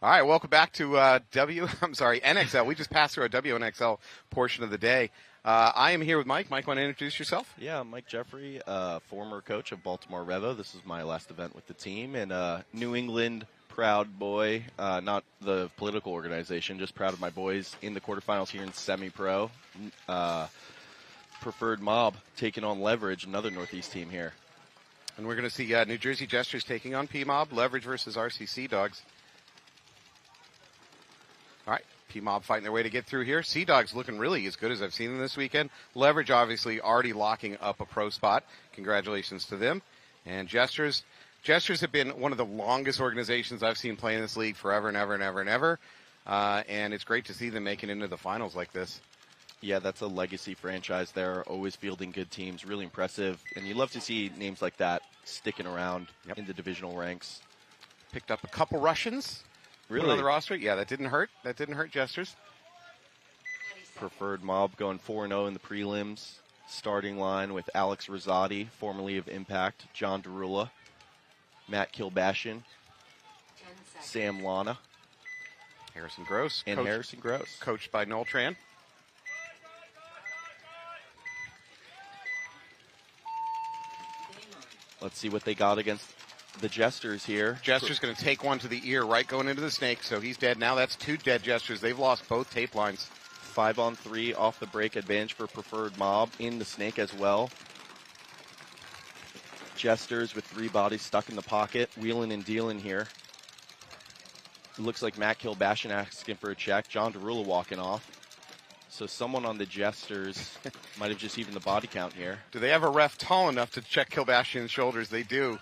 All right, welcome back to NXL. We just passed through a WNXL portion of the day. I am here with Mike. Mike, want to introduce yourself? Yeah, I'm Mike Jeffrey, former coach of Baltimore Revo. This is my last event with the team, and New England proud boy, not the political organization, just proud of my boys in the quarterfinals here in semi-pro. Preferred Mob taking on Leverage, another Northeast team here. And we're going to see New Jersey Jesters taking on P-Mob, Leverage versus RC SEADOGS. All right, P-Mob fighting their way to get through here. SEADOGS looking really as good as I've seen them this weekend. Leverage obviously already locking up a pro spot. Congratulations to them. And Jesters have been one of the longest organizations I've seen play in this league forever and ever and ever and ever. And it's great to see them making it into the finals like this. Yeah, that's a legacy franchise there, always fielding good teams, really impressive. And you love to see names like that sticking around in the divisional ranks. Picked up a couple Russians. Really? On the roster? Yeah, that didn't hurt. That didn't hurt Jesters. Preferred Mob going 4-0 in the prelims. Starting line with Alex Rosati, formerly of Impact, John Derula, Matt Kilbashian, Sam Lana, Harrison Gross. And Harrison Gross. Coached by Noel Tran. Let's see what they got against the Jesters here. Jester's going to take one to the ear right going into the snake, so he's dead. Now that's two dead Jesters. They've lost both tape lines. 5-on-3 off the break advantage for Preferred Mob in the snake as well. Jesters with 3 bodies stuck in the pocket, wheeling and dealing here. It looks like Matt Kilbashian asking for a check. John Derula walking off. So someone on the Jesters might have just evened the body count here. Do they have a ref tall enough to check Kilbashian's shoulders? They do.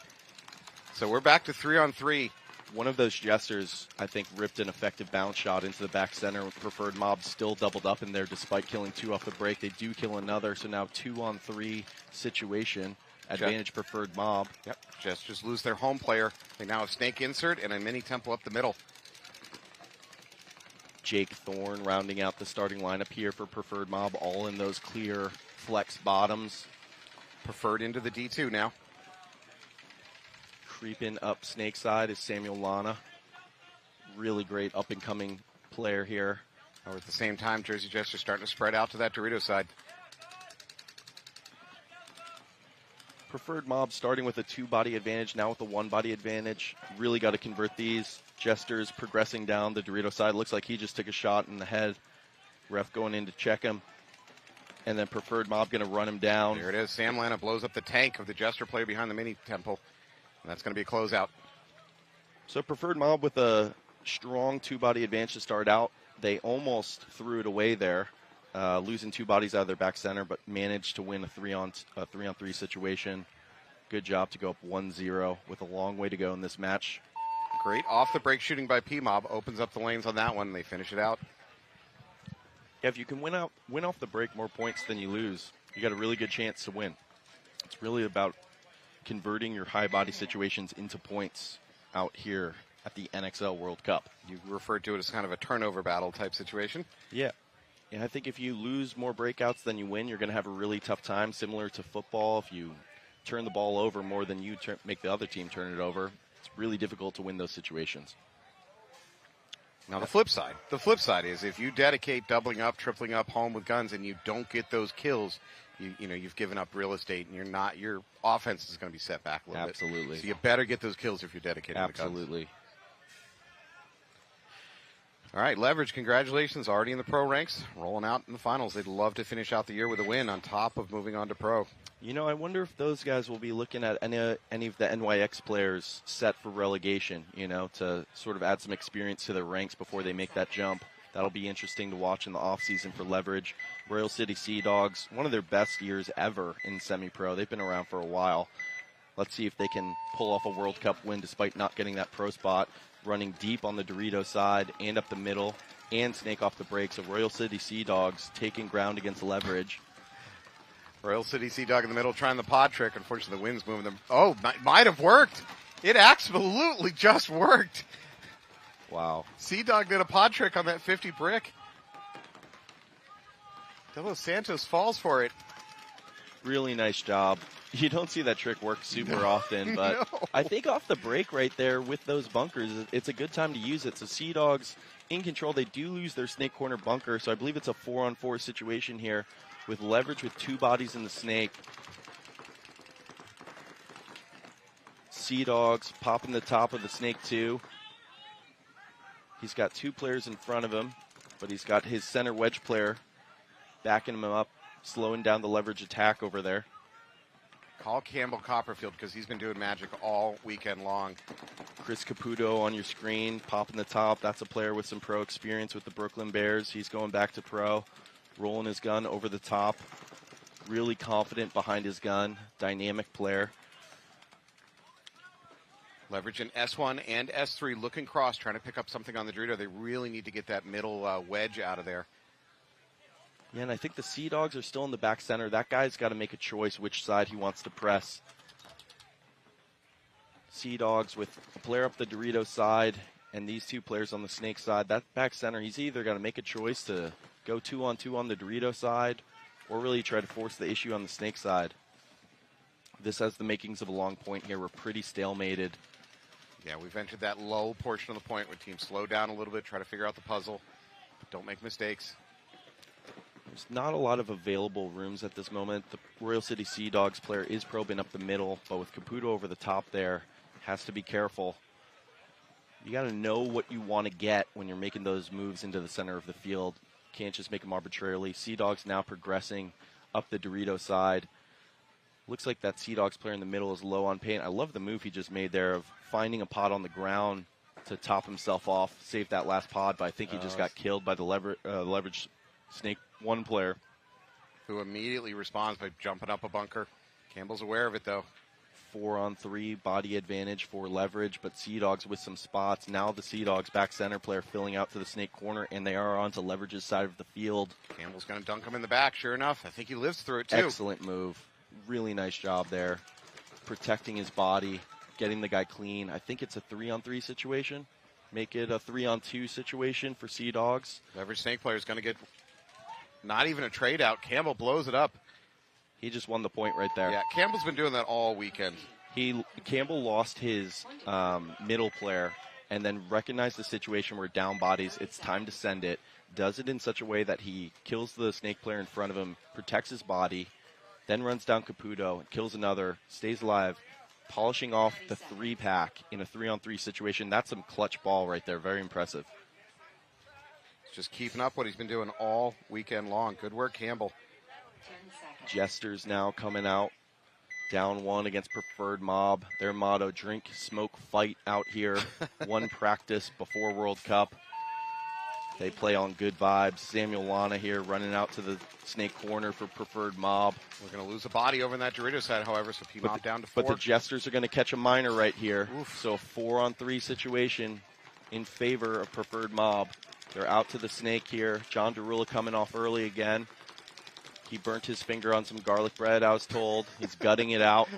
So we're back to 3-on-3. One of those Jesters, I think, ripped an effective bounce shot into the back center. Preferred Mob still doubled up in there despite killing 2 off the break. They do kill another, so now 2-on-3 situation. Advantage Preferred Mob. Yep, Jesters lose their home player. They now have snake insert and a mini temple up the middle. Jake Thorne rounding out the starting lineup here for Preferred Mob, all in those clear flex bottoms. Preferred into the D2 now. Creeping up snake side is Samuel Lana. Really great up-and-coming player here. At the same time, Jersey Jesters starting to spread out to that Dorito side. Preferred Mob starting with a 2-body advantage, now with a 1-body advantage. Really got to convert these. Jesters progressing down the Dorito side. Looks like he just took a shot in the head. Ref going in to check him. And then Preferred Mob going to run him down. There it is. Sam Lana blows up the tank of the Jester player behind the mini temple. And that's going to be a closeout. So Preferred Mob with a strong 2-body advantage to start out. They almost threw it away there, losing 2 bodies out of their back center, but managed to win a 3-on-3 situation. Good job to go up 1-0 with a long way to go in this match. Great off-the-break shooting by P-Mob. Opens up the lanes on that one, and they finish it out. Yeah, if you can win off the break more points than you lose, you got a really good chance to win. It's really about converting your high body situations into points out here at the NXL World Cup. You referred to it as kind of a turnover battle type situation. Yeah. And I think if you lose more breakouts than you win, you're going to have a really tough time, similar to football. If you turn the ball over more than you make the other team turn it over, it's really difficult to win those situations. Now the flip side is if you dedicate doubling up, tripling up home with guns and you don't get those kills, you've given up real estate and your offense is going to be set back a little bit. Absolutely. So you better get those kills if you're dedicated to the guns. Absolutely. All right, Leverage, congratulations, already in the pro ranks, rolling out in the finals. They'd love to finish out the year with a win on top of moving on to pro. I wonder if those guys will be looking at any of the NYX players set for relegation, to sort of add some experience to their ranks before they make that jump. That'll be interesting to watch in the offseason for Leverage. Royal City SEADOGS, one of their best years ever in semi-pro. They've been around for a while. Let's see if they can pull off a World Cup win despite not getting that pro spot. Running deep on the Dorito side and up the middle and snake off the break. So Royal City SEADOGS taking ground against Leverage. Royal City SEADOG in the middle trying the pod trick. Unfortunately, the wind's moving them. Oh, might have worked. It absolutely just worked. Wow. SEADOG did a pod trick on that 50 brick. De Los Santos falls for it. Really nice job You don't see that trick work super often, but I think off the break right there with those bunkers, it's a good time to use it. So SEADOGS in control. They do lose their snake corner bunker, so I believe it's a 4-on-4 situation here with leverage with 2 bodies in the snake. SEADOGS popping the top of the snake too. He's got 2 players in front of him, but he's got his center wedge player backing him up, slowing down the leverage attack over there. Call Campbell Copperfield because he's been doing magic all weekend long. Chris Caputo on your screen, popping the top. That's a player with some pro experience with the Brooklyn Bears. He's going back to pro, rolling his gun over the top. Really confident behind his gun, dynamic player. Leverage in S1 and S3, looking cross, trying to pick up something on the Dorito. They really need to get that middle wedge out of there. Yeah, and I think the SEADOGS are still in the back center. That guy's got to make a choice which side he wants to press. SEADOGS with a player up the Dorito side and these 2 players on the snake side. That back center, he's either got to make a choice to go 2-on-2 on the Dorito side or really try to force the issue on the snake side. This has the makings of a long point here. We're pretty stalemated. Yeah, we've entered that low portion of the point where teams slow down a little bit, try to figure out the puzzle, but don't make mistakes. There's not a lot of available rooms at this moment. The Royal City SEADOGS player is probing up the middle, but with Caputo over the top there, has to be careful. You got to know what you want to get when you're making those moves into the center of the field. Can't just make them arbitrarily. SEADOGS now progressing up the Dorito side. Looks like that SEADOGS player in the middle is low on paint. I love the move he just made there of finding a pod on the ground to top himself off, save that last pod, but I think he just got killed by the leverage snake 1 player. Who immediately responds by jumping up a bunker. Campbell's aware of it, though. 4-on-3, body advantage for leverage, but SEADOGS with some spots. Now the SEADOGS back center player filling out to the snake corner, and they are onto leverage's side of the field. Campbell's going to dunk him in the back, sure enough. I think he lives through it, too. Excellent move. Really nice job there. Protecting his body, getting the guy clean. I think it's a 3-on-3 situation. Make it a 3-on-2 situation for SEADOGS. Leverage snake player is going to get not even a trade out. Campbell blows it up. He just won the point right there. Yeah, Campbell's been doing that all weekend. Campbell lost his middle player and then recognized the situation where down bodies, it's time to send it. Does it in such a way that he kills the snake player in front of him, protects his body, then runs down Caputo, kills another, stays alive, polishing off the 3-pack in a 3-on-3 situation. That's some clutch ball right there. Very impressive. Just keeping up what he's been doing all weekend long. Good work, Campbell. Jesters now coming out. Down 1 against Preferred Mob. Their motto, drink, smoke, fight out here. 1 practice before World Cup. They play on good vibes. Samuel Lana here running out to the snake corner for Preferred Mob. We're going to lose a body over in that Dorito side, however, so P-Mob down to 4. But the Jesters are going to catch a minor right here. Oof. So a 4-on-3 situation in favor of Preferred Mob. They're out to the snake here. John Derula coming off early again. He burnt his finger on some garlic bread, I was told. He's gutting it out.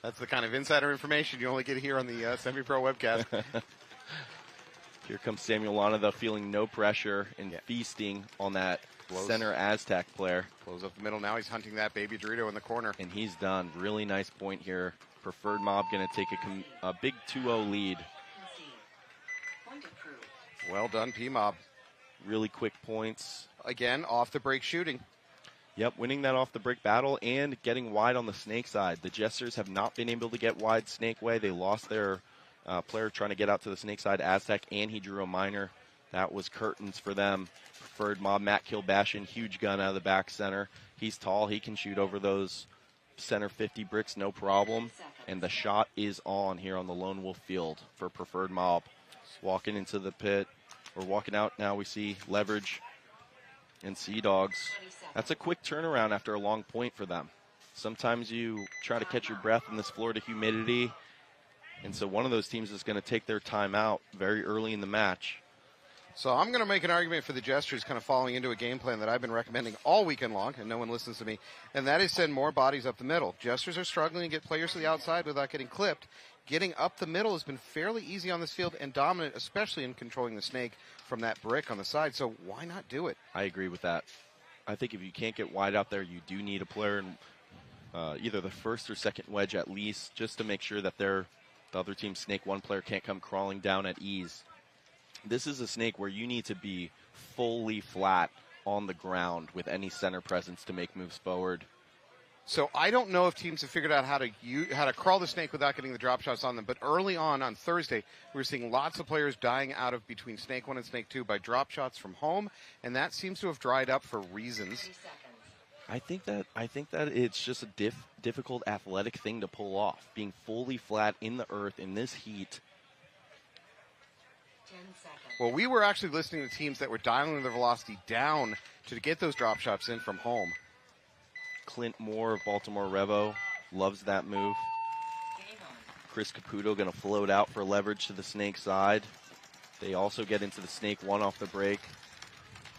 That's the kind of insider information you only get here on the Semi-Pro webcast. Here comes Samuel Lana, though, feeling no pressure and feasting on that center Aztec player. Blows up the middle. Now he's hunting that baby Dorito in the corner. And he's done. Really nice point here. Preferred Mob going to take a big 2-0 lead. Well done, P-Mob. Really quick points. Again, off the break shooting. Yep, winning that off the break battle and getting wide on the snake side. The Jesters have not been able to get wide snake way. They lost their player trying to get out to the snake side, Aztec, and he drew a minor. That was curtains for them. Preferred Mob, Matt Kilbashian, huge gun out of the back center. He's tall. He can shoot over those center 50 bricks, no problem. And the shot is on here on the Lone Wolf field for Preferred Mob. Walking into the pit, or walking out now, we see Leverage and SEADOGS. That's a quick turnaround after a long point for them. Sometimes you try to catch your breath in this Florida humidity, and so one of those teams is going to take their time out very early in the match. So I'm going to make an argument for the Jesters kind of falling into a game plan that I've been recommending all weekend long, and no one listens to me, and that is send more bodies up the middle. Jesters are struggling to get players to the outside without getting clipped. Getting up the middle has been fairly easy on this field and dominant, especially in controlling the snake from that brick on the side, so why not do it? I agree with that. I think if you can't get wide out there, you do need a player either the first or second wedge at least, just to make sure that the other team's snake one player can't come crawling down at ease. This is a snake where you need to be fully flat on the ground with any center presence to make moves forward. So I don't know if teams have figured out how to crawl the snake without getting the drop shots on them. But early on Thursday, we were seeing lots of players dying out of between snake 1 and snake 2 by drop shots from home, and that seems to have dried up for reasons. I think that it's just a difficult athletic thing to pull off, being fully flat in the earth in this heat. 10 seconds. Well, we were actually listening to teams that were dialing their velocity down to get those drop shots in from home. Clint Moore of Baltimore Revo loves that move. Game on. Chris Caputo going to float out for leverage to the snake side. They also get into the snake 1 off the break.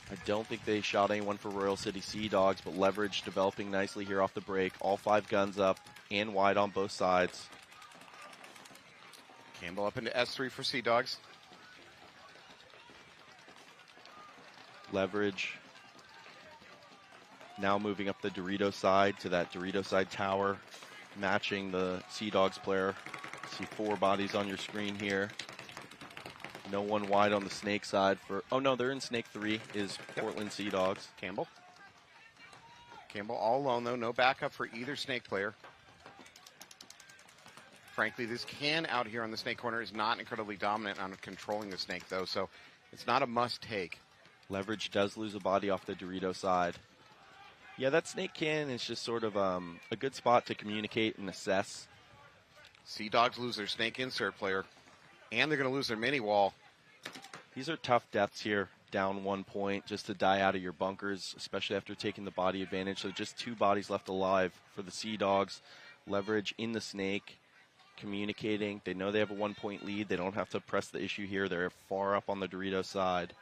I don't think they shot anyone for Royal City SEADOGS, but leverage developing nicely here off the break. All 5 guns up and wide on both sides. Campbell up into S3 for SEADOGS. Leverage. Now moving up the Dorito side to that Dorito side tower, matching the SEADOGS player. See 4 bodies on your screen here. No one wide on the snake side for, oh no, they're in snake 3 is Portland SEADOGS. Campbell all alone though, no backup for either snake player. Frankly, this can out here on the snake corner is not incredibly dominant on controlling the snake though, so it's not a must take. Leverage does lose a body off the Dorito side. Yeah, that snake cannon is just sort of a good spot to communicate and assess. SEADOGS lose their snake insert player, and they're going to lose their mini wall. These are tough deaths here, down 1 point, just to die out of your bunkers, especially after taking the body advantage. So just 2 bodies left alive for the SEADOGS. Leverage in the snake, communicating. They know they have a 1 point lead. They don't have to press the issue here. They're far up on the Dorito side.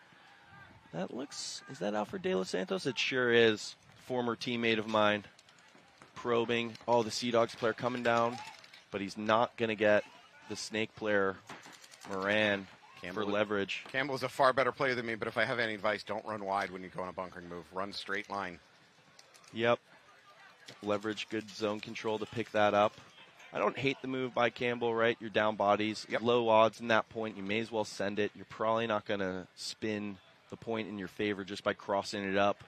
Is that Alfred De Los Santos? It sure is. Former teammate of mine. Probing. Oh, the SEADOGS player coming down, but he's not going to get the snake player, Moran, for leverage. Campbell's a far better player than me, but if I have any advice, don't run wide when you go on a bunkering move. Run straight line. Yep. Leverage, good zone control to pick that up. I don't hate the move by Campbell, right? You're down bodies. Yep. Low odds in that point. You may as well send it. You're probably not going to spin the point in your favor just by crossing it up.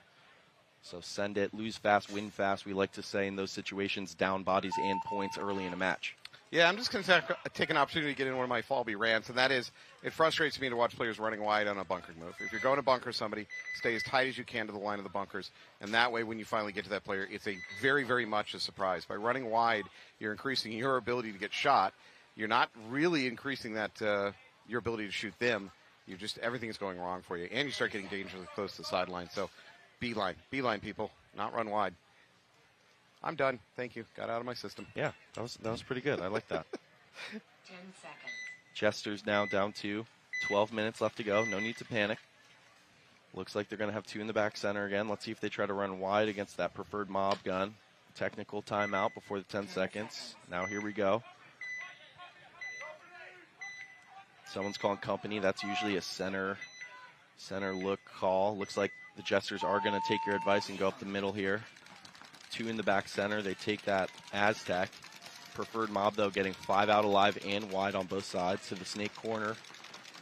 So send it, lose fast, win fast. We like to say in those situations, down bodies and points early in a match. Yeah, I'm just going to take an opportunity to get in one of my Fallby rants, and that is, it frustrates me to watch players running wide on a bunkering move. If you're going to bunker somebody, stay as tight as you can to the line of the bunkers, and that way when you finally get to that player, it's a very, very much a surprise. By running wide, you're increasing your ability to get shot. You're not really increasing that your ability to shoot them. You're just, everything's going wrong for you, and you start getting dangerously close to the sideline. So beeline people, not run wide. I'm done. Thank you. Got out of my system. Yeah, that was pretty good. I like that. 10 seconds. Jesters now down 2. 12 minutes left to go. No need to panic. Looks like they're going to have 2 in the back center again. Let's see if they try to run wide against that preferred mob gun. Technical timeout before the 10 seconds. Now here we go. Someone's calling company. That's usually a center look call. Looks like the Jesters are going to take your advice and go up the middle here. 2 in the back center. They take that Aztec. Preferred mob, though, getting 5 out alive and wide on both sides to the snake corner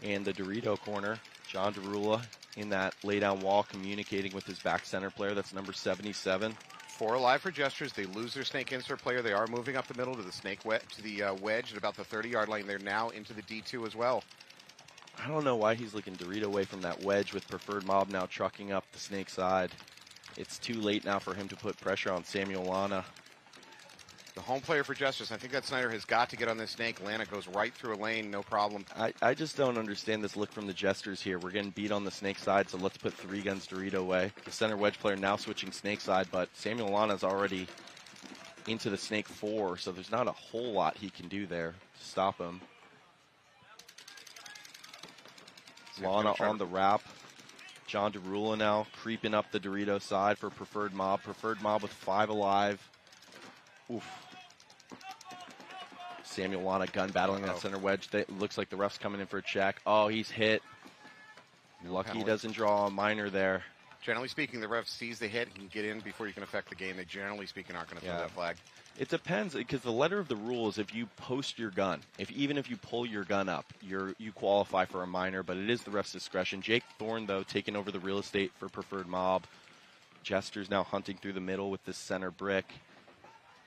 and the Dorito corner. John Derula in that lay-down wall communicating with his back center player. That's number 77. 4 alive for Jesters. They lose their snake insert player. They are moving up the middle to the snake wedge at about the 30-yard line. They're now into the D2 as well. I don't know why he's looking Dorito away from that wedge with preferred mob now trucking up the snake side. It's too late now for him to put pressure on Samuel Lana. The home player for Jesters, I think that Snyder has got to get on this snake. Lana goes right through a lane, no problem. I just don't understand this look from the Jesters here. We're getting beat on the snake side, so let's put 3 guns Dorito away. The center wedge player now switching snake side, but Samuel Lana's already into the snake 4, so there's not a whole lot he can do there to stop him. Lana on the wrap. John Derula now creeping up the Dorito side for preferred mob. Preferred mob with 5 alive. Oof. Samuel Lana gun battling that center wedge. Looks like the ref's coming in for a check. Oh, he's hit. Lucky he doesn't draw a minor there. Generally speaking, the ref sees the hit, he can get in before you can affect the game. They generally speaking aren't going to throw that flag. It depends, because the letter of the rule is if you post your gun, even if you pull your gun up, you qualify for a minor, but it is the ref's discretion. Jake Thorne, though, taking over the real estate for Preferred Mob. Jesters now hunting through the middle with this center brick,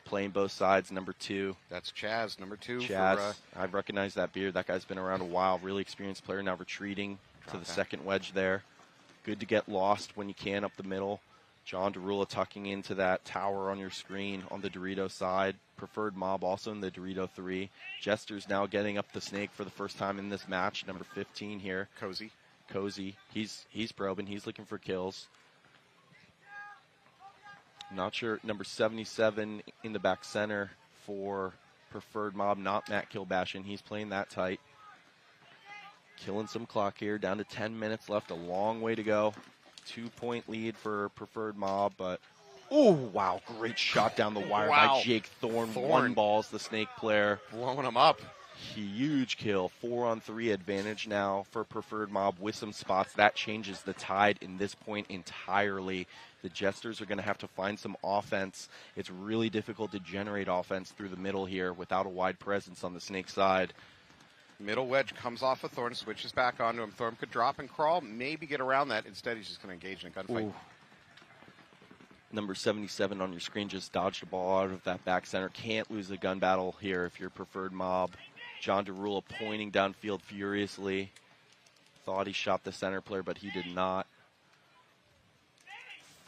playing both sides, number 2. That's Chaz, number 2. Chaz, I've recognized that beard. That guy's been around a while, really experienced player, now retreating to the second wedge there. Good to get lost when you can up the middle. John Derula tucking into that tower on your screen on the Dorito side. Preferred Mob also in the Dorito 3. Jesters now getting up the snake for the first time in this match, number 15 here. Cozy. He's probing. He's looking for kills. Not sure. Number 77 in the back center for Preferred Mob, not Matt Kilbashin. He's playing that tight. Killing some clock here. Down to 10 minutes left. A long way to go. 2-point lead for Preferred Mob, but oh wow, great shot down the wire by Jake Thorne. One balls the snake player. Blowing him up. Huge kill. 4-on-3 advantage now for Preferred Mob with some spots. That changes the tide in this point entirely. The Jesters are going to have to find some offense. It's really difficult to generate offense through the middle here without a wide presence on the snake side. Middle wedge comes off of Thorne, switches back onto him. Thorne could drop and crawl, maybe get around that. Instead, he's just going to engage in a gunfight. Ooh. Number 77 on your screen just dodged the ball out of that back center. Can't lose the gun battle here if you're Preferred Mob. John Derula pointing downfield furiously. Thought he shot the center player, but he did not.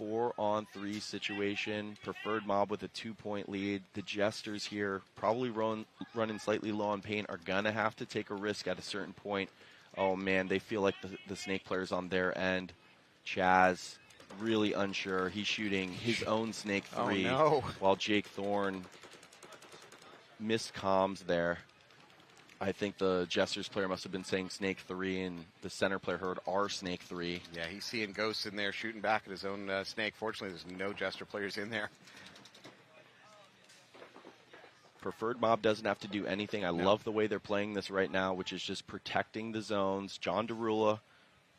4-on-3 situation. Preferred Mob with a 2-point lead. The Jesters here, probably running slightly low on paint, are going to have to take a risk at a certain point. Oh, man, they feel like the snake player's on their end. Chaz, really unsure. He's shooting his own snake 3 while Jake Thorne missed comms there. I think the Jesters player must have been saying snake 3, and the center player heard our snake 3. Yeah, he's seeing ghosts in there shooting back at his own snake. Fortunately, there's no Jester players in there. Preferred Mob doesn't have to do anything. I love the way they're playing this right now, which is just protecting the zones. John Derula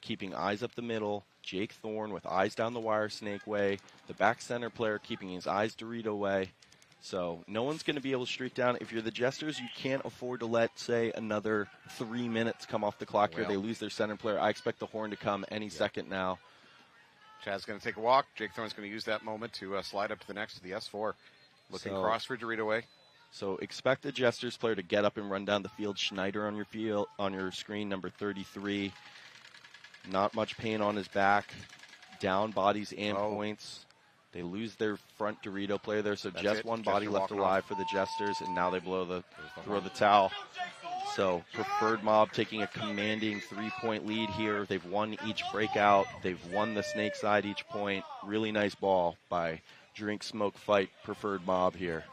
keeping eyes up the middle. Jake Thorne with eyes down the wire snake way. The back center player keeping his eyes Dorito way. So no one's going to be able to streak down. If you're the Jesters, you can't afford to let, say, another 3 minutes come off the clock here. They lose their center player. I expect the horn to come any second now. Chad's going to take a walk. Jake Thorne's going to use that moment to slide up to the next to the S4. Looking cross for Dorito way. So expect the Jesters player to get up and run down the field. Schneider on your screen, number 33. Not much pain on his back. Down bodies and points. They lose their front Dorito player there, so just one body left alive for the Jesters, and now they throw the towel. So Preferred Mob taking a commanding 3-point lead here. They've won each breakout. They've won the snake side each point. Really nice ball by Drink Smoke Fight Preferred Mob here.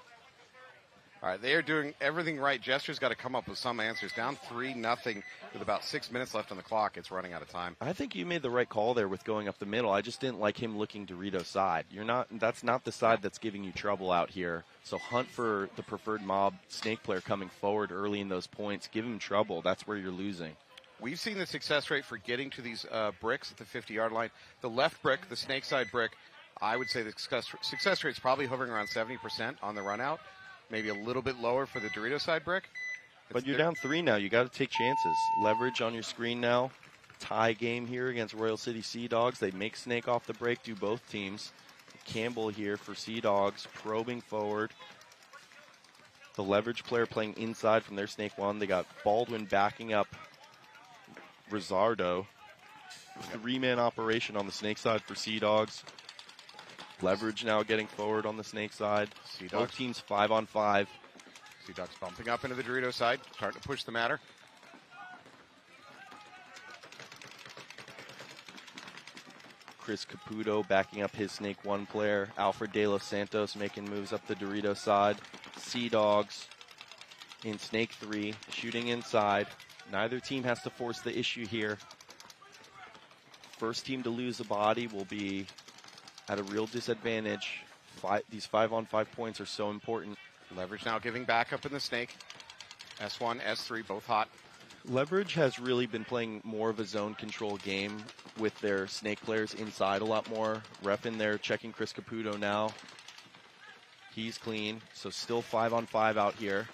All right, they are doing everything right. Jesters got to come up with some answers. Down 3-0 with about 6 minutes left on the clock. It's running out of time. I think you made the right call there with going up the middle. I just didn't like him looking Dorito side. That's not the side that's giving you trouble out here. So hunt for the Preferred Mob snake player coming forward early in those points. Give him trouble. That's where you're losing. We've seen the success rate for getting to these bricks at the 50-yard line. The left brick, the snake side brick, I would say the success rate's probably hovering around 70% on the run out. Maybe a little bit lower for the Dorito side brick. But you're down 3 now. You got to take chances. Leverage on your screen now. Tie game here against Royal City SEADOGS. They make snake off the break, do both teams. Campbell here for SEADOGS, probing forward. The leverage player playing inside from their snake 1. They got Baldwin backing up Rizzardo. 3-man operation on the snake side for SEADOGS. Leverage now getting forward on the snake side. Both teams 5-on-5. SEADOGS bumping up into the Dorito side, starting to push the matter. Chris Caputo backing up his snake 1 player. Alfred De Los Santos making moves up the Dorito side. SEADOGS in snake 3, shooting inside. Neither team has to force the issue here. First team to lose a body will be at a real disadvantage. These 5-on-5 points are so important. Leverage now giving back up in the snake. S1, S3, both hot. Leverage has really been playing more of a zone control game with their snake players inside a lot more. Ref in there checking Chris Caputo now. He's clean, so still 5-on-5 out here.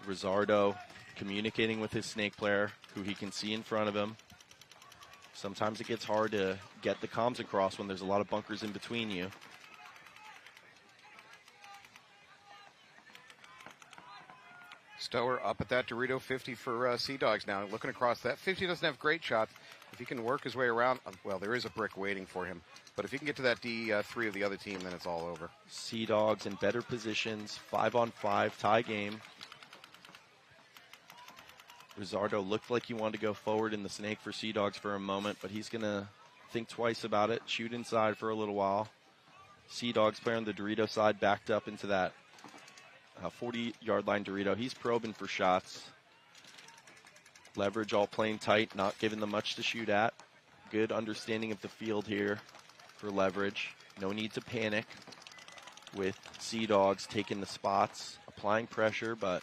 Rizzardo communicating with his snake player, who he can see in front of him. Sometimes it gets hard to get the comms across when there's a lot of bunkers in between you. Stower up at that Dorito 50 for SEADOGS now. Looking across that, 50 doesn't have great shots. If he can work his way around, well, there is a brick waiting for him. But if he can get to that D3 of the other team, then it's all over. SEADOGS in better positions, 5-on-5, tie game. Rizzardo looked like he wanted to go forward in the snake for SEADOGS for a moment, but he's going to think twice about it, shoot inside for a little while. SEADOGS player on the Dorito side backed up into that 40-yard line Dorito. He's probing for shots. Leverage all playing tight, not giving them much to shoot at. Good understanding of the field here for Leverage. No need to panic with SEADOGS taking the spots, applying pressure, but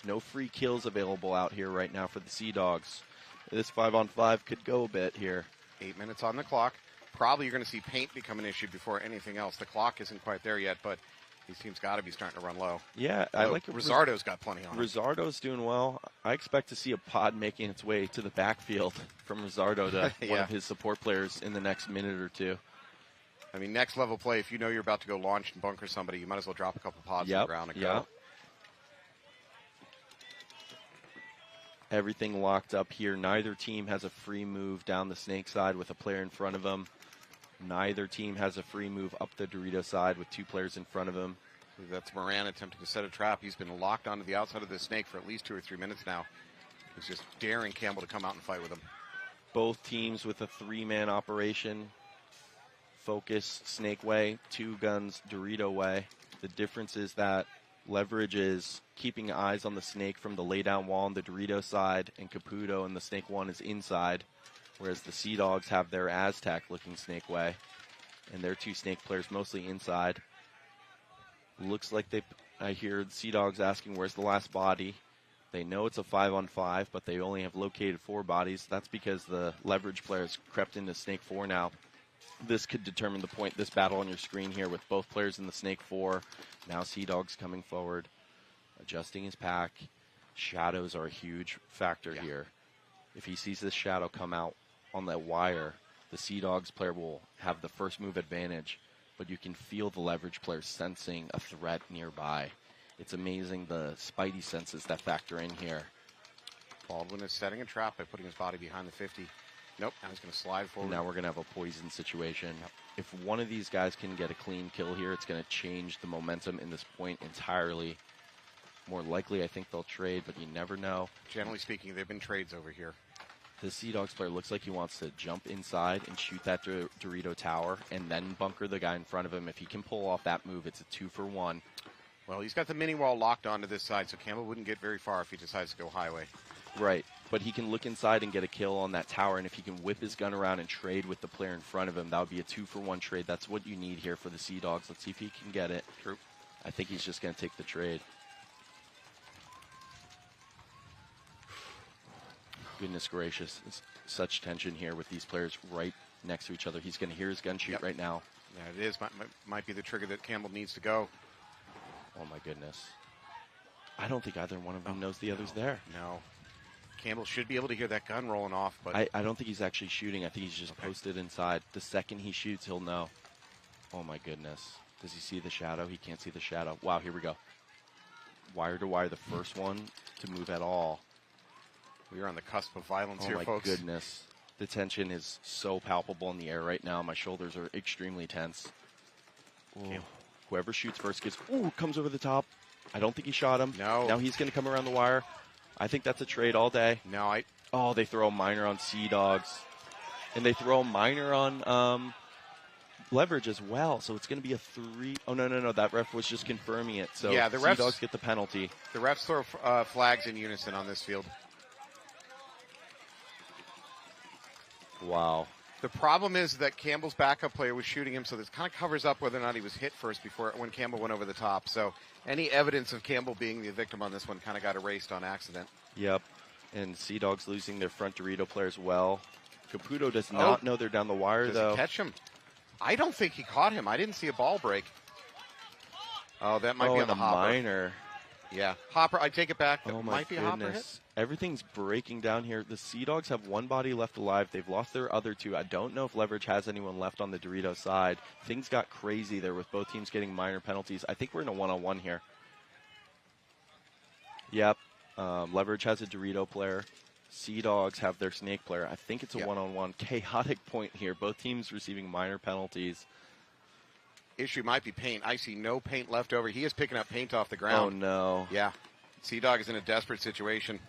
no free kills available out here right now for the SEADOGS. This 5-on-5 could go a bit here. 8 minutes on the clock. Probably you're going to see paint become an issue before anything else. The clock isn't quite there yet, but these teams got to be starting to run low. Yeah, I like it. Rizzardo's got plenty on him. Rizzardo's doing well. I expect to see a pod making its way to the backfield from Rizzardo to Yeah. one of his support players in the next minute or two. I mean, next level play, if you know you're about to go launch and bunker somebody, you might as well drop a couple pods on the ground and go. Everything locked up here. Neither team has a free move down the snake side with a player in front of them. Neither team has a free move up the Dorito side with two players in front of him. That's Moran attempting to set a trap. He's been locked onto the outside of the snake for at least 2 or 3 minutes now. He's just daring Campbell to come out and fight with him. Both teams with a 3-man operation. Focus snake way, 2 guns Dorito way. The difference is that Leverage is keeping eyes on the snake from the laydown wall on the Dorito side, and Caputo and the snake one is inside, whereas the SEADOGS have their Aztec-looking snake way, and their 2 snake players mostly inside. Looks like I hear the SEADOGS asking where's the last body. They know it's a 5-on-5, but they only have located 4 bodies. That's because the Leverage players crept into snake 4 now. This could determine the point, this battle on your screen here with both players in the snake 4. Now SEADOGS coming forward, adjusting his pack. Shadows are a huge factor here. If he sees this shadow come out on that wire, the SEADOGS player will have the first move advantage, but you can feel the Leverage player sensing a threat nearby. It's amazing the spidey senses that factor in here. Baldwin is setting a trap by putting his body behind the 50. Nope, now he's going to slide forward. Now we're going to have a poison situation. If one of these guys can get a clean kill here, it's going to change the momentum in this point entirely. More likely, I think they'll trade, but you never know. Generally speaking, there have been trades over here. The SEADOGS player looks like he wants to jump inside and shoot that Dorito tower and then bunker the guy in front of him. If he can pull off that move, it's a 2-for-1. Well, he's got the mini wall locked onto this side, so Campbell wouldn't get very far if he decides to go highway. Right, but he can look inside and get a kill on that tower, and if he can whip his gun around and trade with the player in front of him, that would be a 2-for-1 trade. That's what you need here for the SEADOGS. Let's see if he can get it. True. I think he's just going to take the trade. Goodness gracious. It's such tension here with these players right next to each other. He's going to hear his gun shoot right now. Yeah, it is. Might be the trigger that Campbell needs to go. Oh, my goodness. I don't think either one of them knows the other's there. No. Campbell should be able to hear that gun rolling off, but I don't think he's actually shooting. I think he's just posted inside. The second he shoots, he'll know. Oh, my goodness. Does he see the shadow? He can't see the shadow. Wow, here we go. Wire to wire, the first one to move at all. We are on the cusp of violence here, folks. Oh, my goodness. The tension is so palpable in the air right now. My shoulders are extremely tense. Whoever shoots first gets... Ooh, comes over the top. I don't think he shot him. No. Now he's going to come around the wire. I think that's a trade all day. No, Oh, they throw a minor on SEADOGS. And they throw a minor on Leverage as well. So it's going to be a 3... Oh, no. That ref was just confirming it. So yeah, the SEADOGS get the penalty. The refs throw flags in unison on this field. Wow. The problem is that Campbell's backup player was shooting him, so this kind of covers up whether or not he was hit first when Campbell went over the top. So any evidence of Campbell being the victim on this one kind of got erased on accident. Yep. And SEADOGS losing their front Dorito player as well. Caputo does not know they're down the wire, Does though. he catch him? I don't think he caught him. I didn't see a ball break. Oh, that might be on the hopper. Minor. Yeah. Hopper, I take it back. That Oh, my might be a hopper hit. goodness. Everything's breaking down here. The SEADOGS have one body left alive. They've lost their other two. I don't know if Leverage has anyone left on the Dorito side. Things got crazy there with both teams getting minor penalties. I think we're in a one-on-one here. Yep. Leverage has a Dorito player. SEADOGS have their Snake player. I think it's a one-on-one. Chaotic point here. Both teams receiving minor penalties. Issue might be paint. I see no paint left over. He is picking up paint off the ground. Oh, no. Yeah. SEADOG is in a desperate situation.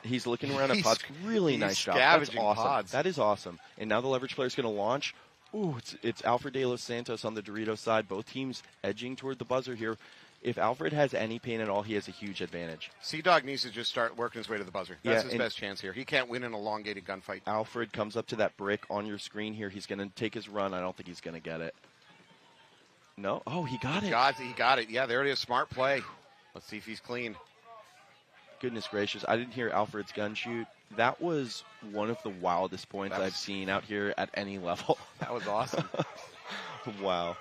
He's looking around at pods. Really nice job. That's awesome. Pods. That is awesome. And now the Leverage player is going to launch. Ooh, it's Alfred De Los Santos on the Dorito side. Both teams edging toward the buzzer here. If Alfred has any paint at all, he has a huge advantage. SEADOG needs to just start working his way to the buzzer. That's his best chance here. He can't win an elongated gunfight. Alfred comes up to that brick on your screen here. He's going to take his run. I don't think he's going to get it. No? Oh, he got it. He got it. Yeah, there it is. Smart play. Let's see if he's clean. Goodness gracious. I didn't hear Alfred's gun shoot. That was one of the wildest points I've seen out here at any level. That was awesome. Wow.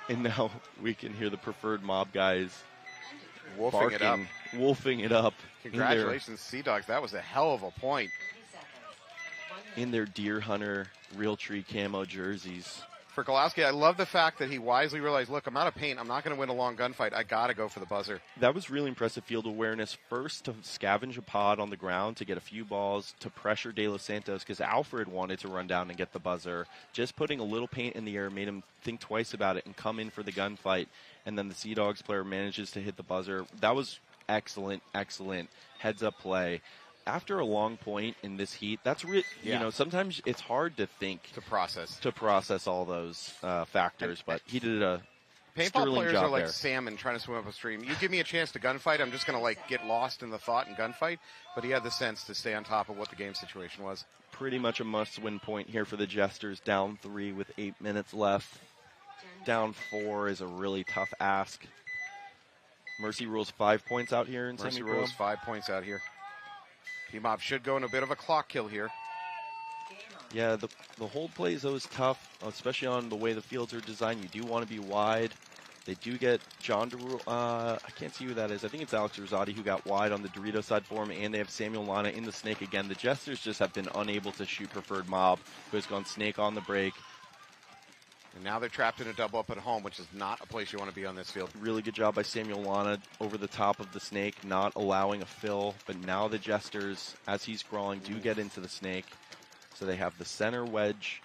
And now we can hear the preferred mob guys wolfing it up. Wolfing it up. Congratulations, SEADOGS. That was a hell of a point. In their Deer Hunter Realtree camo jerseys. For Golowski, I love the fact that he wisely realized, look, I'm out of paint. I'm not going to win a long gunfight. I got to go for the buzzer. That was really impressive field awareness. First, to scavenge a pod on the ground to get a few balls, to pressure De Los Santos, because Alfred wanted to run down and get the buzzer. Just putting a little paint in the air made him think twice about it and come in for the gunfight. And then the SEADOGS player manages to hit the buzzer. That was excellent, excellent heads-up play. After a long point in this heat, that's you know, sometimes it's hard to think to process all those factors. But he did a paintball sterling players job are like there. salmon trying to swim up a stream. You give me a chance to gunfight, I'm just going to like get lost in the thought and gunfight. But he had the sense to stay on top of what the game situation was. Pretty much a must-win point here for the Jesters. Down 3 with 8 minutes left. Down 4 is a really tough ask. Mercy rules 5 points out here in Mercy semi-pro. rules 5 points out here. P-Mob should go in a bit of a clock kill here. Yeah, the hold play is always tough, especially on the way the fields are designed. You do want to be wide. They do get John DeRue. I can't see who that is. I think it's Alex Rosati who got wide on the Dorito side for him, and they have Samuel Lana in the Snake again. The Jesters just have been unable to shoot preferred mob, who has gone Snake on the break. And now they're trapped in a double up at home, which is not a place you want to be on this field. Really good job by Samuel Lana over the top of the Snake, not allowing a fill. But now the Jesters, as he's crawling, do get into the Snake. So they have the center wedge,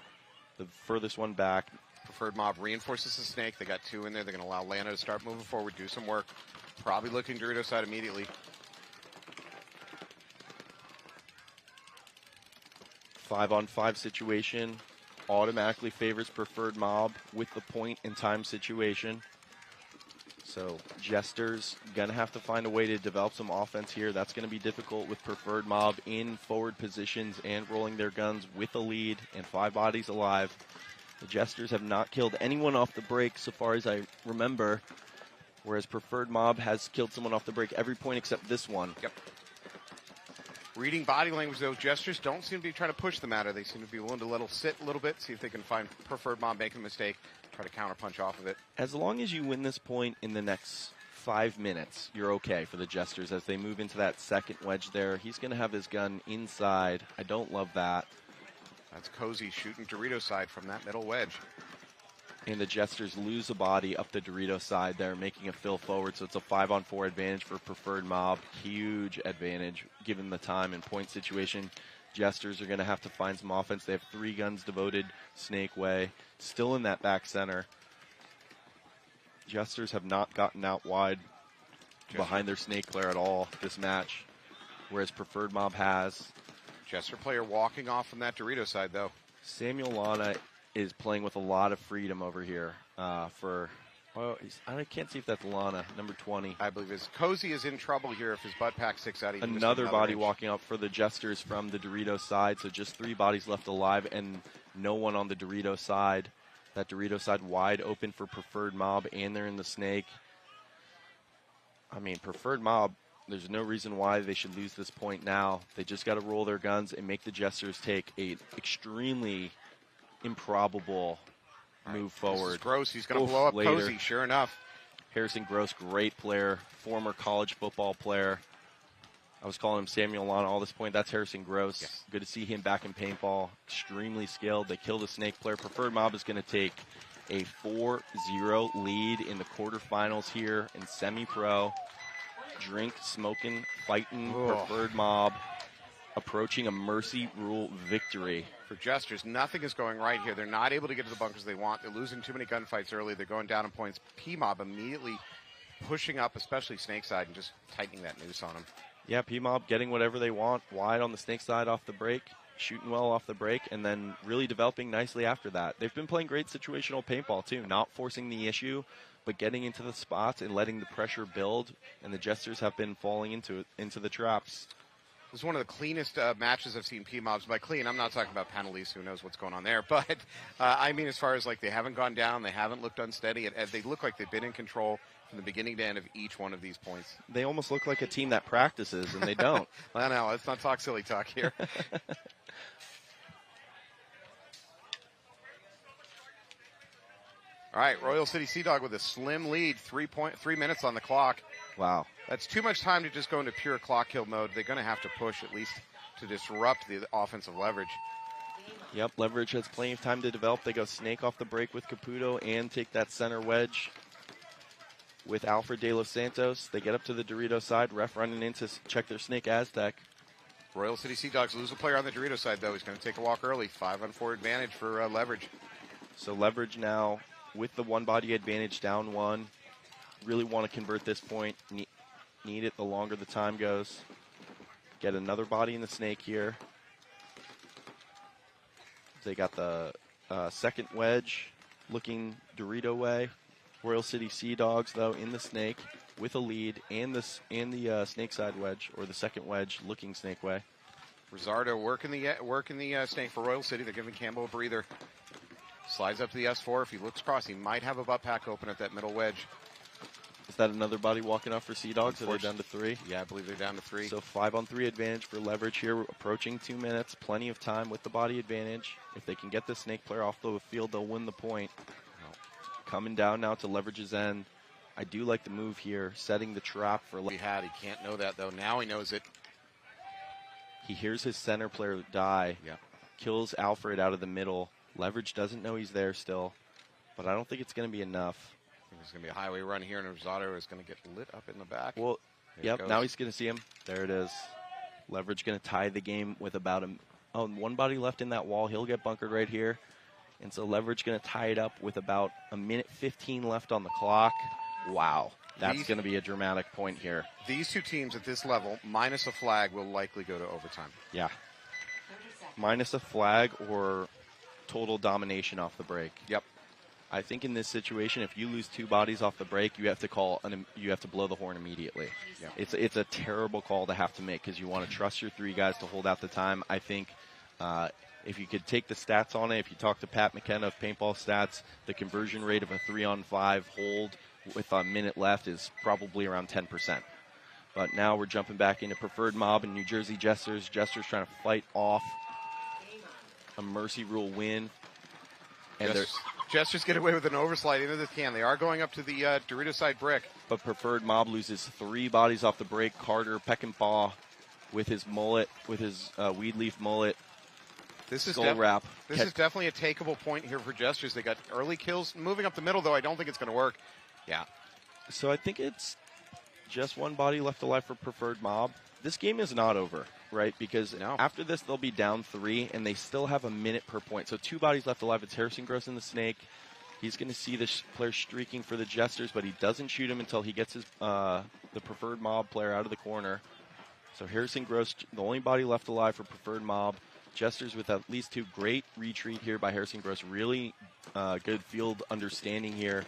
the furthest one back. Preferred mob reinforces the Snake. They got 2 in there. They're going to allow Lana to start moving forward, do some work. Probably looking Dorito side immediately. 5-on-5 situation. Automatically favors preferred mob with the point and time situation. So Jesters going to have to find a way to develop some offense here. That's going to be difficult with preferred mob in forward positions and rolling their guns with a lead and 5 bodies alive. The Jesters have not killed anyone off the break so far as I remember, whereas preferred mob has killed someone off the break every point except this one. Yep. Reading body language, though, Jesters don't seem to be trying to push the matter. They seem to be willing to let it sit a little bit, see if they can find preferred mob making a mistake, try to counterpunch off of it. As long as you win this point in the next 5 minutes, you're okay for the Jesters as they move into that second wedge there. He's going to have his gun inside. I don't love that. That's Cozy shooting Dorito side from that middle wedge. And the Jesters lose a body up the Dorito side there, making a fill forward. So it's a 5-on-4 advantage for preferred mob. Huge advantage given the time and point situation. Jesters are going to have to find some offense. They have 3 guns devoted Snake way. Still in that back center. Jesters have not gotten out wide behind their Snake player at all this match, whereas preferred mob has. Jester player walking off from that Dorito side, though. Samuel Lana is playing with a lot of freedom over here for Oh, I can't see if that's Lana, number 20. I believe his Cozy is in trouble here if his butt pack sticks out. Another body inch. walking up for the Jesters from the Dorito side, so just 3 bodies left alive and no one on the Dorito side. That Dorito side wide open for Preferred Mob, and they're in the Snake. I mean, Preferred Mob, there's no reason why they should lose this point now. They just got to roll their guns and make the Jesters take a extremely improbable move forward. This is Gross. He's going to blow up later. Cozy, sure enough. Harrison Gross, great player, former college football player. I was calling him Samuel Lana all this point. That's Harrison Gross. Yes. Good to see him back in paintball. Extremely skilled. They killed a Snake player. Preferred Mob is going to take a 4-0 lead in the quarterfinals here in semi-pro. Drink, smoking, fighting, Preferred Mob approaching a mercy rule victory. For Jesters, nothing is going right here. They're not able to get to the bunkers they want. They're losing too many gunfights early. They're going down in points. P-Mob immediately pushing up, especially Snake side, and just tightening that noose on them. Yeah, P-Mob getting whatever they want, wide on the Snake side off the break, shooting well off the break, and then really developing nicely after that. They've been playing great situational paintball, too, not forcing the issue, but getting into the spots and letting the pressure build, and the Jesters have been falling into the traps. This is one of the cleanest matches I've seen P-Mobs. By clean, I'm not talking about penalties, who knows what's going on there, but I mean as far as like they haven't gone down, they haven't looked unsteady, they look like they've been in control from the beginning to end of each one of these points. They almost look like a team that practices, and they don't. I know, let's not talk silly talk here. All right, Royal City SEADOG with a slim lead, 3 minutes on the clock. Wow. That's too much time to just go into pure clock kill mode. They're going to have to push at least to disrupt the offensive leverage. Yep, leverage has plenty of time to develop. They go Snake off the break with Caputo and take that center wedge with Alfred De Los Santos. They get up to the Dorito side. Ref running in to check their Snake Aztec. Royal City SEADOGs lose a player on the Dorito side, though. He's going to take a walk early. 5-on-4 advantage for leverage. So leverage now with the one body advantage down 1. Really want to convert this point. Need it the longer the time goes. Get another body in the Snake here. They got the second wedge looking Dorito way. Royal City SEADOGs, though, in the Snake with a lead, and the Snake side wedge, or the second wedge looking Snake way. Rizzardo working the Snake for Royal City. They're giving Campbell a breather. Slides up to the S4. If he looks across, he might have a butt pack open at that middle wedge. Is that another body walking off for SEADOGs? Are they down to 3? Yeah, I believe they're down to 3. So 5-on-3 advantage for leverage here. We're approaching 2 minutes. Plenty of time with the body advantage. If they can get the Snake player off the field, they'll win the point. Coming down now to leverage's end. I do like the move here, setting the trap for He can't know that, though. Now he knows it. He hears his center player die. Yeah. Kills Alfred out of the middle. Leverage doesn't know he's there still. But I don't think it's going to be enough. I think there's going to be a highway run here, and Rizzardo is going to get lit up in the back. Well, yep, now he's going to see him. There it is. Leverage going to tie the game with about one body left in that wall. He'll get bunkered right here. And so leverage going to tie it up with about 1:15 left on the clock. Wow. That's going to be a dramatic point here. These two teams at this level, minus a flag, will likely go to overtime. Yeah. Minus a flag or total domination off the break. Yep. I think in this situation, if you lose 2 bodies off the break, you have to blow the horn immediately. Yeah. It's a terrible call to have to make because you want to trust your 3 guys to hold out the time. I think if you could take the stats on it, if you talk to Pat McKenna of Paintball Stats, the conversion rate of a 3-on-5 hold with a minute left is probably around 10%. But now we're jumping back into Preferred Mob and New Jersey Jesters. Jesters trying to fight off a mercy rule win. And Jesters get away with an overslide into the can. They are going up to the Dorito side brick. But Preferred Mob loses 3 bodies off the break. Carter Peckinpah with his mullet, with his weed leaf mullet. This is wrap. This is definitely a takeable point here for Jesters. They got early kills. Moving up the middle, though, I don't think it's going to work. Yeah. So I think it's just 1 body left alive for Preferred Mob. This game is not over, right? Because after this, they'll be down 3, and they still have a minute per point. So 2 bodies left alive. It's Harrison Gross in the Snake. He's going to see this player streaking for the Jesters, but he doesn't shoot him until he gets his the Preferred Mob player out of the corner. So Harrison Gross, the only body left alive for Preferred Mob. Jesters with at least 2. Great retreat here by Harrison Gross. Really good field understanding here.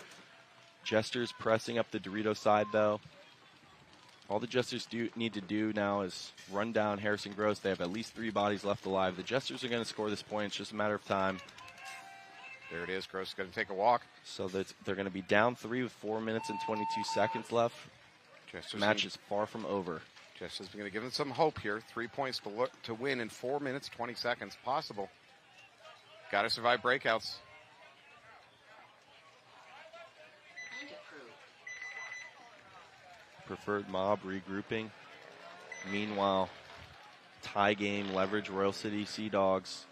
Jesters pressing up the Dorito side, though. All the Jesters need to do now is run down Harrison Gross. They have at least 3 bodies left alive. The Jesters are going to score this point. It's just a matter of time. There it is. Gross is going to take a walk. So they're going to be down 3 with 4 minutes and 22 seconds left. Jesters Match is far from over. Jesters are going to give them some hope here. 3 points to win in 4 minutes, 20 seconds. Possible. Got to survive breakouts. And approved. Preferred mob regrouping. Meanwhile, tie game, leverage, Royal City, SEADOGS.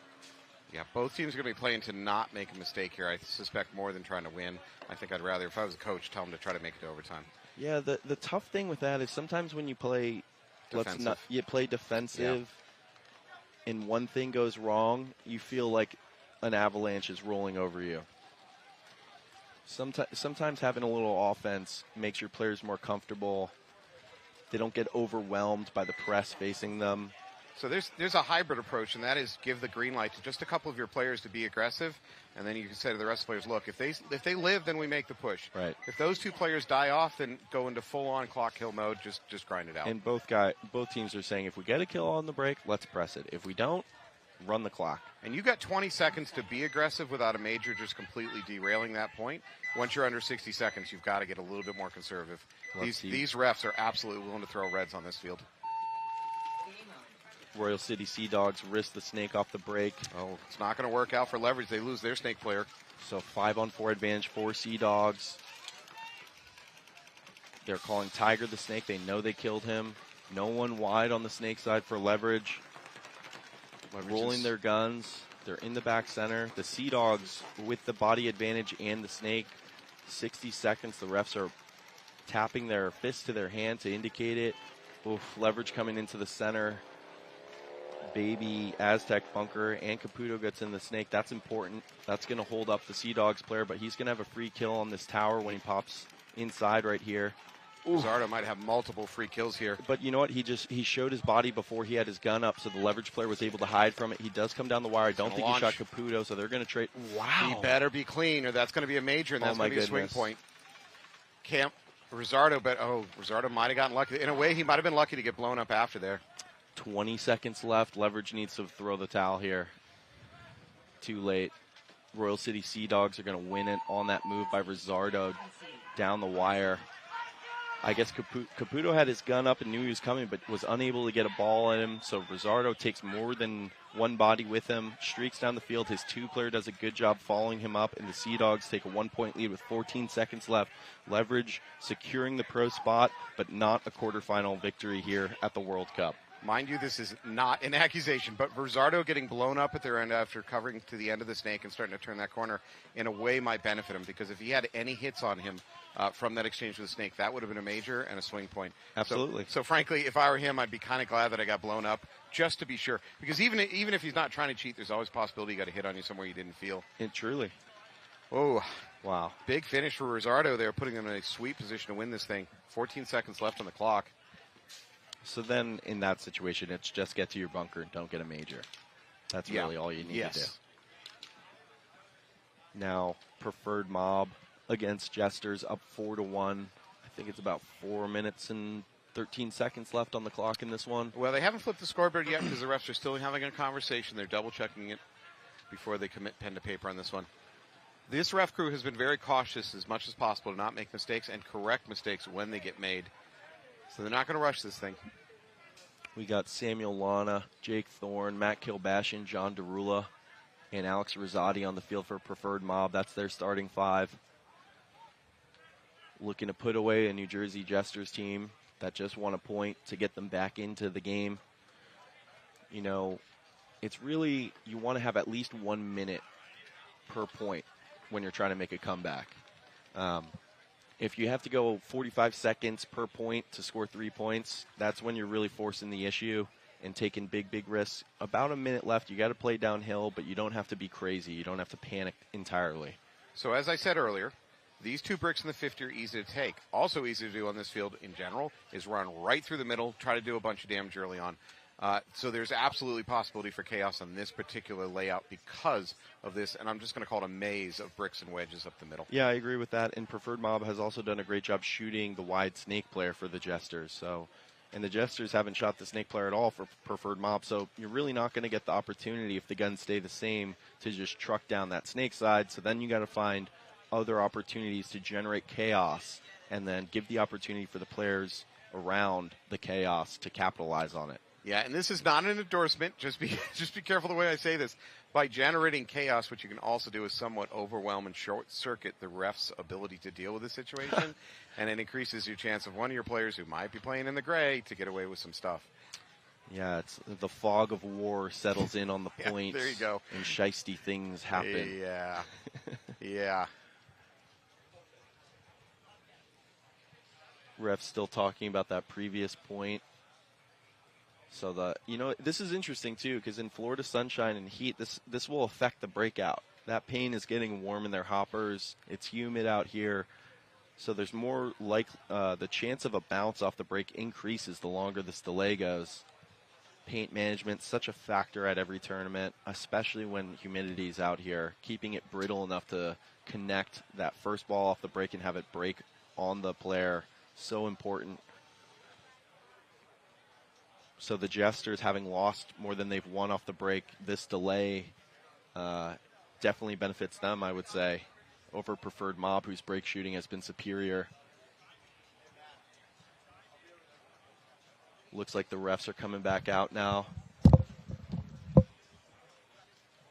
Yeah, both teams are going to be playing to not make a mistake here. I suspect more than trying to win. I think I'd rather, if I was a coach, tell them to try to make it to overtime. Yeah, the tough thing with that is sometimes when you play, you play defensive, and one thing goes wrong, you feel like an avalanche is rolling over you. Sometimes having a little offense makes your players more comfortable. They don't get overwhelmed by the press facing them. So there's a hybrid approach, and that is give the green light to just a couple of your players to be aggressive, and then you can say to the rest of the players, look, if they live, then we make the push. Right. If those 2 players die off, then go into full-on clock kill mode, just grind it out. And both teams are saying, if we get a kill on the break, let's press it. If we don't, run the clock. And you got 20 seconds to be aggressive without a major just completely derailing that point. Once you're under 60 seconds, you've got to get a little bit more conservative. These refs are absolutely willing to throw reds on this field. Royal City SEADOGS risk the snake off the break. Oh, it's not going to work out for leverage. They lose their snake player. So 5-on-4 advantage for SEADOGS. They're calling Tiger the snake. They know they killed him. No one wide on the snake side for leverage. Rolling their guns. They're in the back center. The SEADOGS with the body advantage and the snake. 60 seconds. The refs are tapping their fist to their hand to indicate it. Oof, leverage coming into the center. Baby Aztec bunker and Caputo gets in the snake. That's important. That's going to hold up the SEADOGS player, but he's going to have a free kill on this tower when he pops inside right here. Zardo might have multiple free kills here. But you know what? He showed his body before he had his gun up, so the leverage player was able to hide from it. He does come down the wire. I don't think he shot Caputo, so they're going to trade. Wow. He better be clean, or that's going to be a major, and that's going to be a swing point. Rizzardo, Rizzardo might have gotten lucky. In a way, he might have been lucky to get blown up after there. 20 seconds left. Leverage needs to throw the towel here. Too late. Royal City SEADOGS are going to win it on that move by Rizzardo down the wire. I guess Caputo had his gun up and knew he was coming, but was unable to get a ball at him. So Rizzardo takes more than one body with him, streaks down the field. His 2-player does a good job following him up, and the SEADOGS take a 1-point lead with 14 seconds left. Leverage securing the pro spot, but not a quarterfinal victory here at the World Cup. Mind you, this is not an accusation, but Rizzardo getting blown up at their end after covering to the end of the snake and starting to turn that corner in a way might benefit him, because if he had any hits on him from that exchange with the snake, that would have been a major and a swing point. Absolutely. So frankly, if I were him, I'd be kind of glad that I got blown up just to be sure, because even if he's not trying to cheat, there's always a possibility he got a hit on you somewhere you didn't feel. Truly. Oh, wow. Big finish for Rizzardo there, putting them in a sweet position to win this thing. 14 seconds left on the clock. So then, in that situation, it's just get to your bunker and don't get a major. That's really all you need to do. Now, preferred mob against Jesters, up 4-1. I think it's about 4 minutes and 13 seconds left on the clock in this one. Well, they haven't flipped the scoreboard yet because the refs are still having a conversation. They're double-checking it before they commit pen to paper on this one. This ref crew has been very cautious as much as possible to not make mistakes and correct mistakes when they get made. So they're not going to rush this thing. We got Samuel Lana, Jake Thorne, Matt Kilbashian, John Derula, and Alex Rosati on the field for preferred mob. That's their starting 5. Looking to put away a New Jersey Jesters team that just won a point to get them back into the game. You know, it's really, you want to have at least 1 minute per point when you're trying to make a comeback. If you have to go 45 seconds per point to score 3 points, that's when you're really forcing the issue and taking big risks. About a minute left. You got to play downhill, but you don't have to be crazy. You don't have to panic entirely. So as I said earlier, these 2 bricks in the 50 are easy to take. Also easy to do on this field in general is run right through the middle, try to do a bunch of damage early on. So there's absolutely possibility for chaos on this particular layout because of this, and I'm just going to call it a maze of bricks and wedges up the middle. Yeah, I agree with that. And Preferred Mob has also done a great job shooting the wide snake player for the Jesters. So, and the Jesters haven't shot the snake player at all for Preferred Mob, so you're really not going to get the opportunity if the guns stay the same to just truck down that snake side. So then you got to find other opportunities to generate chaos and then give the opportunity for the players around the chaos to capitalize on it. Yeah, and this is not an endorsement. Just be careful the way I say this. By generating chaos, what you can also do is somewhat overwhelm and short-circuit the ref's ability to deal with the situation, and it increases your chance of one of your players who might be playing in the gray to get away with some stuff. Yeah, it's the fog of war settles in on the Yeah, points. there you go. And shiesty things happen. Yeah, yeah. Ref's still talking about that previous point. So this is interesting too, because in Florida sunshine and heat, this will affect the breakout. That paint is getting warm in their hoppers. It's humid out here, so there's more like the chance of a bounce off the break increases the longer this delay goes. Paint management such a factor at every tournament, especially when humidity is out here. Keeping it brittle enough to connect that first ball off the break and have it break on the player, so important. So the Jesters, having lost more than they've won off the break, this delay definitely benefits them, I would say, over Preferred Mob, whose break shooting has been superior. Looks like the refs are coming back out now.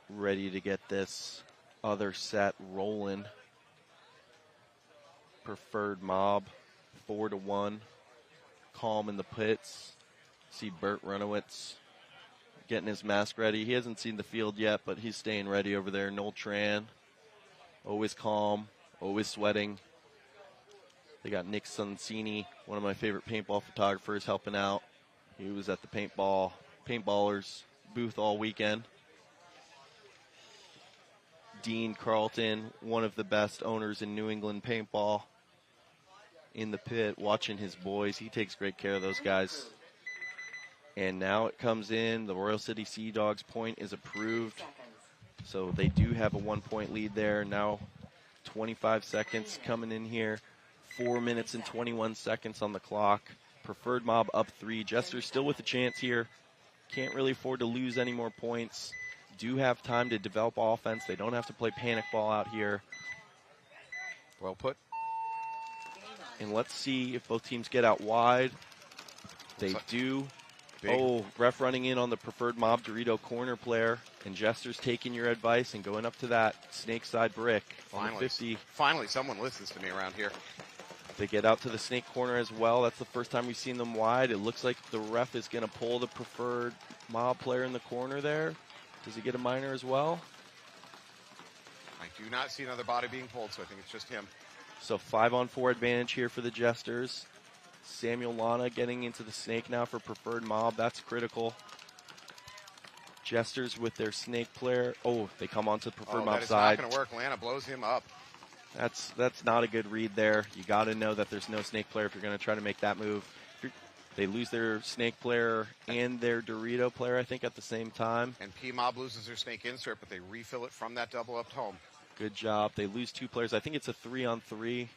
Ready to get this other set rolling. Preferred Mob, 4-1. Calm in the pits. See Bert Runowitz getting his mask ready. He hasn't seen the field yet, but he's staying ready over there. Noel Tran, always calm, always sweating. They got Nick Soncini, one of my favorite paintball photographers, helping out. He was at the paintballers booth all weekend. Dean Carlton, one of the best owners in New England paintball, in the pit watching his boys. He takes great care of those guys. And now it comes in. The Royal City SEADOGS point is approved. So they do have a 1-point lead there. Now 25 seconds coming in here. 4 minutes and 21 seconds on the clock. Preferred Mob up 3. Jesters still with a chance here. Can't really afford to lose any more points. Do have time to develop offense. They don't have to play panic ball out here. Well put. And let's see if both teams get out wide. They do. Big. Oh, ref running in on the Preferred Mob Dorito corner player. And Jesters taking your advice and going up to that snake side brick. Finally, someone listens to me around here. They get out to the snake corner as well. That's the first time we've seen them wide. It looks like the ref is going to pull the Preferred Mob player in the corner there. Does he get a minor as well? I do not see another body being pulled, so I think it's just him. So 5-on-4 advantage here for the Jesters. Samuel Lana getting into the snake now for Preferred Mob. That's critical. Jesters with their snake player. Oh, they come onto the Preferred Mob side. That is not going to work. Lana blows him up. That's not a good read there. You got to know that there's no snake player if you're going to try to make that move. They lose their snake player and their Dorito player, I think, at the same time. And P-Mob loses their snake insert, but they refill it from that double up home. Good job. They lose 2 players. I think it's a 3-on-3.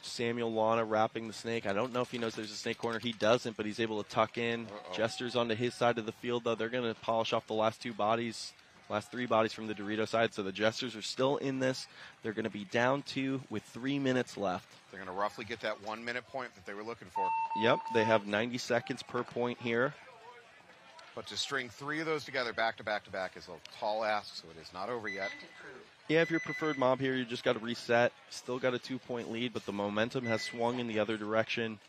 Samuel Lana wrapping the snake. I don't know if he knows there's a snake corner. He doesn't, but he's able to tuck in. Jesters onto his side of the field, though. They're going to polish off the last 3 bodies from the Dorito side. So the Jesters are still in this. They're going to be down 2 with 3 minutes left. They're going to roughly get that 1-minute point that they were looking for. Yep, they have 90 seconds per point here. But to string 3 of those together back to back to back is a tall ask, so it is not over yet. Yeah, if you're Preferred Mob here, you just got to reset. Still got a 2-point lead, but the momentum has swung in the other direction.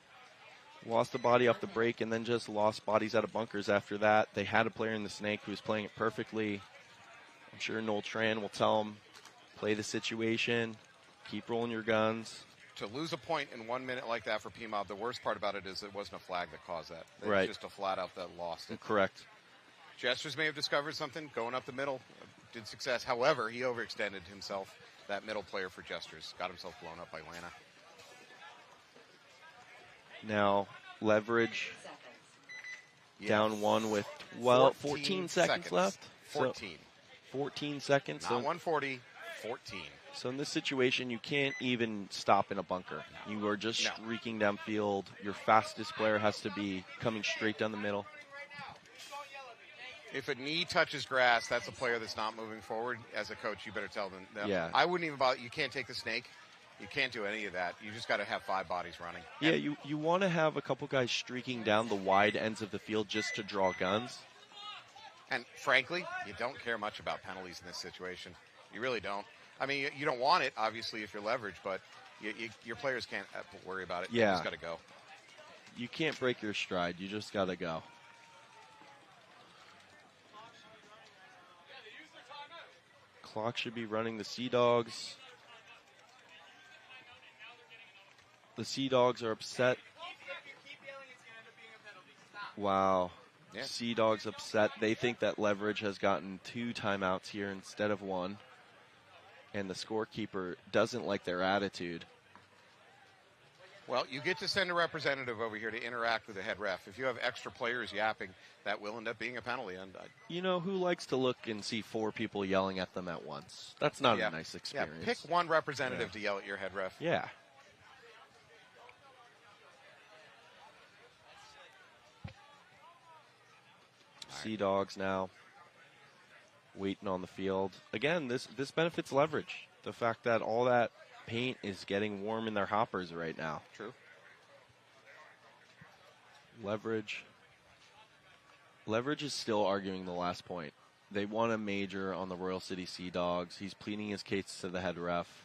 Lost a body off the break and then just lost bodies out of bunkers after that. They had a player in the snake who was playing it perfectly. I'm sure Noel Tran will tell him, play the situation, keep rolling your guns. To lose a point in 1 minute like that for P-Mob, the worst part about it is it wasn't a flag that caused that. It was just a flat out that lost it. Correct. Jesters may have discovered something going up the middle. Did success. However, he overextended himself. That middle player for Jesters got himself blown up by Lana. Now, Leverage Seconds. Yeah. down one with 14 seconds left. 14. So 14 seconds. Not So 140, 14. So in this situation, you can't even stop in a bunker. You are just No. streaking downfield. Your fastest player has to be coming straight down the middle. If a knee touches grass, that's a player that's not moving forward. As a coach, you better tell them. Yeah. I wouldn't even bother. You can't take the snake. You can't do any of that. You just got to have 5 bodies running. Yeah, you want to have a couple guys streaking down the wide ends of the field just to draw guns. And frankly, you don't care much about penalties in this situation. You really don't. I mean, you don't want it, obviously, if you're leveraged, but your players can't worry about it. Yeah. You just got to go. You can't break your stride. You just got to go. Clock should be running the SEADOGS. The SEADOGS are upset. Wow. Yeah. SEADOGS upset. They think that Leverage has gotten 2 timeouts here instead of 1. And the scorekeeper doesn't like their attitude. Well, you get to send a representative over here to interact with the head ref. If you have extra players yapping, that will end up being a penalty. And You know, who likes to look and see 4 people yelling at them at once? That's not yeah. a nice experience. Yeah, pick one representative to yell at your head ref. Yeah. SEADOGS now waiting on the field. Again, this benefits Leverage. The fact that all that paint is getting warm in their hoppers right now. True. Leverage is still arguing the last point. They want a major on the Royal City SEADOGS. He's pleading his case to the head ref.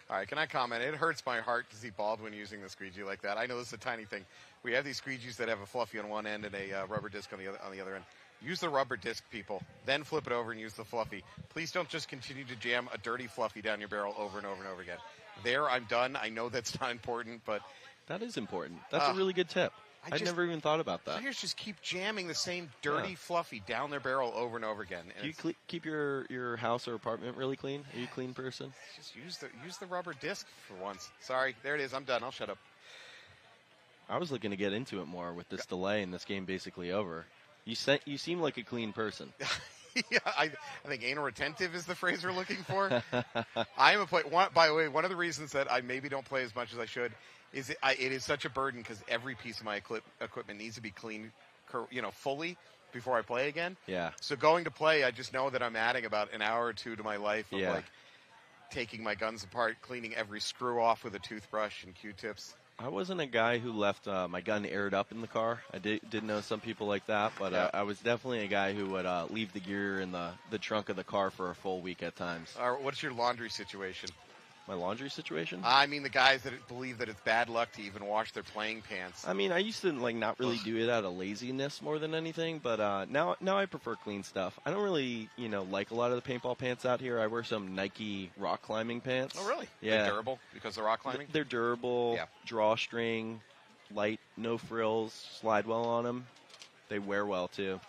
All right, can I comment? It hurts my heart to see Baldwin using the squeegee like that. I know this is a tiny thing. We have these squeegees that have a fluffy on one end and a rubber disc on the other end. Use the rubber disc, people. Then flip it over and use the fluffy. Please don't just continue to jam a dirty fluffy down your barrel over and over and over again. There, I'm done. I know that's not important, but That is important. That's a really good tip. I never even thought about that. players just keep jamming the same dirty fluffy down their barrel over and over again. And Do you keep your house or apartment really clean? Are you a clean person? just use the rubber disc for once. Sorry, there it is. I'm done. I'll shut up. I was looking to get into it more with this delay and this game basically over. You seem like a clean person. Yeah, I think anal retentive is the phrase we're looking for. I am a play. By the way, one of the reasons that I maybe don't play as much as I should is it is such a burden because every piece of my equipment needs to be cleaned, fully before I play again. Yeah. So going to play, I just know that I'm adding about an hour or 2 to my life of like taking my guns apart, cleaning every screw off with a toothbrush and Q-tips. I wasn't a guy who left my gun aired up in the car. I did know some people like that, but Yeah. I was definitely a guy who would leave the gear in the trunk of the car for a full week at times. What's your laundry situation? My laundry situation? I mean, the guys that believe that it's bad luck to even wash their playing pants. I mean, I used to not really do it out of laziness more than anything, but now I prefer clean stuff. I don't really like a lot of the paintball pants out here. I wear some Nike rock climbing pants. Oh, really? Yeah. They're durable because they're rock climbing? They're durable, Yeah. drawstring, light, no frills, slide well on them. They wear well too.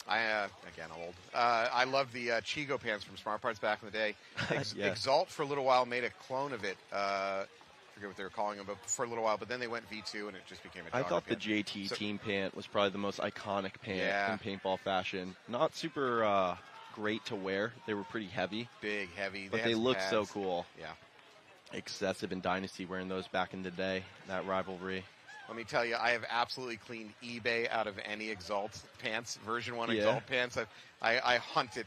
Again, old. I love the Chigo pants from Smart Parts back in the day. Yeah. Exalt for a little while made a clone of it. I forget what they were calling them, but for a little while. But then they went V2, and it just became a I jogger thought the pant. JT team pant was probably the most iconic pant Yeah. in paintball fashion. Not super great to wear. They were pretty heavy, Big, heavy. but had they some looked so pads. cool. Yeah. Excessive in Dynasty wearing those back in the day, that rivalry. Let me tell you, I have absolutely cleaned eBay out of any Exalt pants, version 1 Yeah. Exalt pants. I hunt it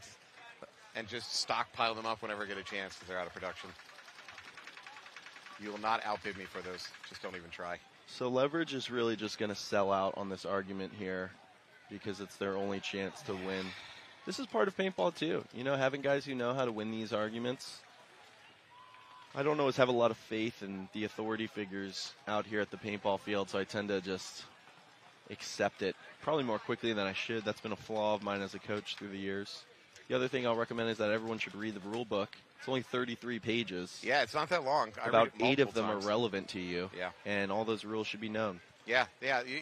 and just stockpile them up whenever I get a chance because they're out of production. You will not outbid me for those. Just don't even try. So Leverage is really just going to sell out on this argument here because it's their only chance to win. This is part of paintball too. Having guys who know how to win these arguments. I don't always have a lot of faith in the authority figures out here at the paintball field, so I tend to just accept it probably more quickly than I should. That's been a flaw of mine as a coach through the years. The other thing I'll recommend is that everyone should read the rule book. It's only 33 pages. Yeah, it's not that long. I About read it 8 of multiple them times. are relevant to you. Yeah. And all those rules should be known. Yeah,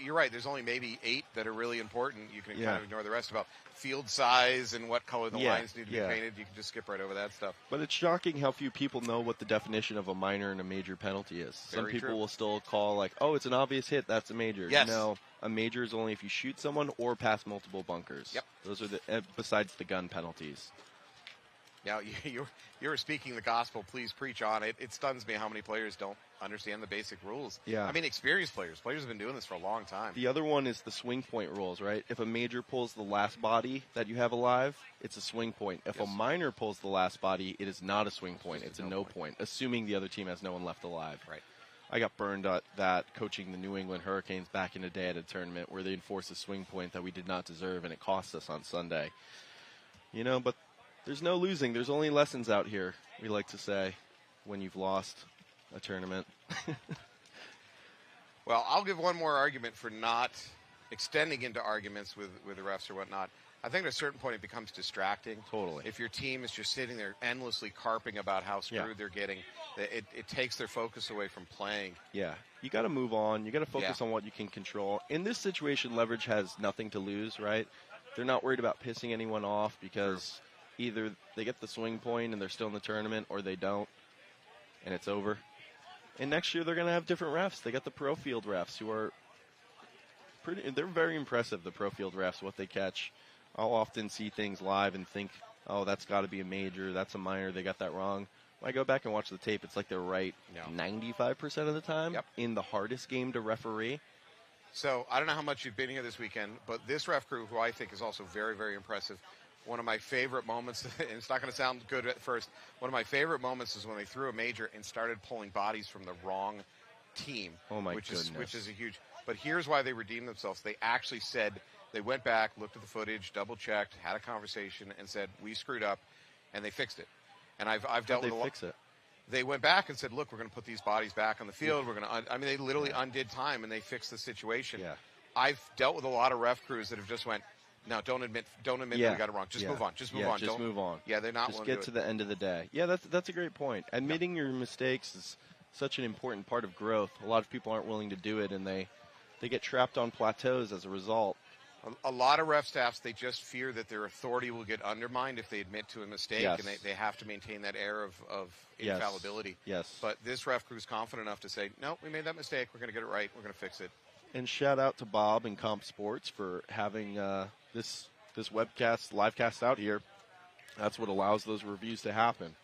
you're right. There's only maybe 8 that are really important. You can Yeah. kind of ignore the rest about field size and what color the Yeah, lines need to be yeah. painted. You can just skip right over that stuff. But it's shocking how few people know what the definition of a minor and a major penalty is. Some Very people true. will still call like, oh, it's an obvious hit, that's a major. Yes. No, a major is only if you shoot someone or pass multiple bunkers. Yep. Those are the besides the gun penalties. Now, you're speaking the gospel. Please preach on it. It stuns me how many players don't understand the basic rules. Yeah. I mean, experienced players. Players have been doing this for a long time. The other one is the swing point rules, right? If a major pulls the last body that you have alive, it's a swing point. If Yes. a minor pulls the last body, it is not a swing point. just It's a a no no point, assuming the other team has no one left alive. Right. I got burned at that coaching the New England Hurricanes back in the day at a tournament where they enforced a swing point that we did not deserve, and it cost us on Sunday. You know, but there's no losing. There's only lessons out here, we like to say, when you've lost a tournament. Well, I'll give one more argument for not extending into arguments with the refs or whatnot. I think at a certain point it becomes distracting. Totally. If your team is just sitting there endlessly carping about how screwed Yeah. they're getting, it takes their focus away from playing. Yeah, you got to move on. You got to focus Yeah. on what you can control. In this situation, Leverage has nothing to lose, right? They're not worried about pissing anyone off because either they get the swing point and they're still in the tournament, or they don't, and it's over. And next year they're going to have different refs. They got the pro field refs who are they're very impressive, the pro field refs, what they catch. I'll often see things live and think, oh, that's got to be a major, that's a minor, they got that wrong. When I go back and watch the tape, it's like they're right No. 95% of the time. Yep. In the hardest game to referee. So I don't know how much you've been here this weekend, but this ref crew, who I think is also very, very impressive, one of my favorite moments, and it's not going to sound good at first, one of my favorite moments is when they threw a major and started pulling bodies from the wrong team. Oh, my which goodness. is a huge. But here's why they redeemed themselves. They actually said, they went back, looked at the footage, double-checked, had a conversation, and said, we screwed up, and they fixed it. And I've How'd dealt they with a lot. fix it? They went back and said, look, we're going to put these bodies back on the field. We're going to, I mean, they literally undid time and they fixed the situation. Yeah. I've dealt with a lot of ref crews that have just went, no, don't admit that we got it wrong. Just move on. Just move on. Just Don't move on. Yeah, they're not Just willing get to to do it. the end of the day. Yeah, that's a great point. Admitting your mistakes is such an important part of growth. A lot of people aren't willing to do it, and they get trapped on plateaus as a result. A lot of ref staffs, they just fear that their authority will get undermined if they admit to a mistake, Yes. and they have to maintain that air of Yes. infallibility. Yes. But this ref crew is confident enough to say, no, we made that mistake. We're going to get it right. We're going to fix it. And shout out to Bob and Comp Sports for having this webcast, livecast out here. That's what allows those reviews to happen.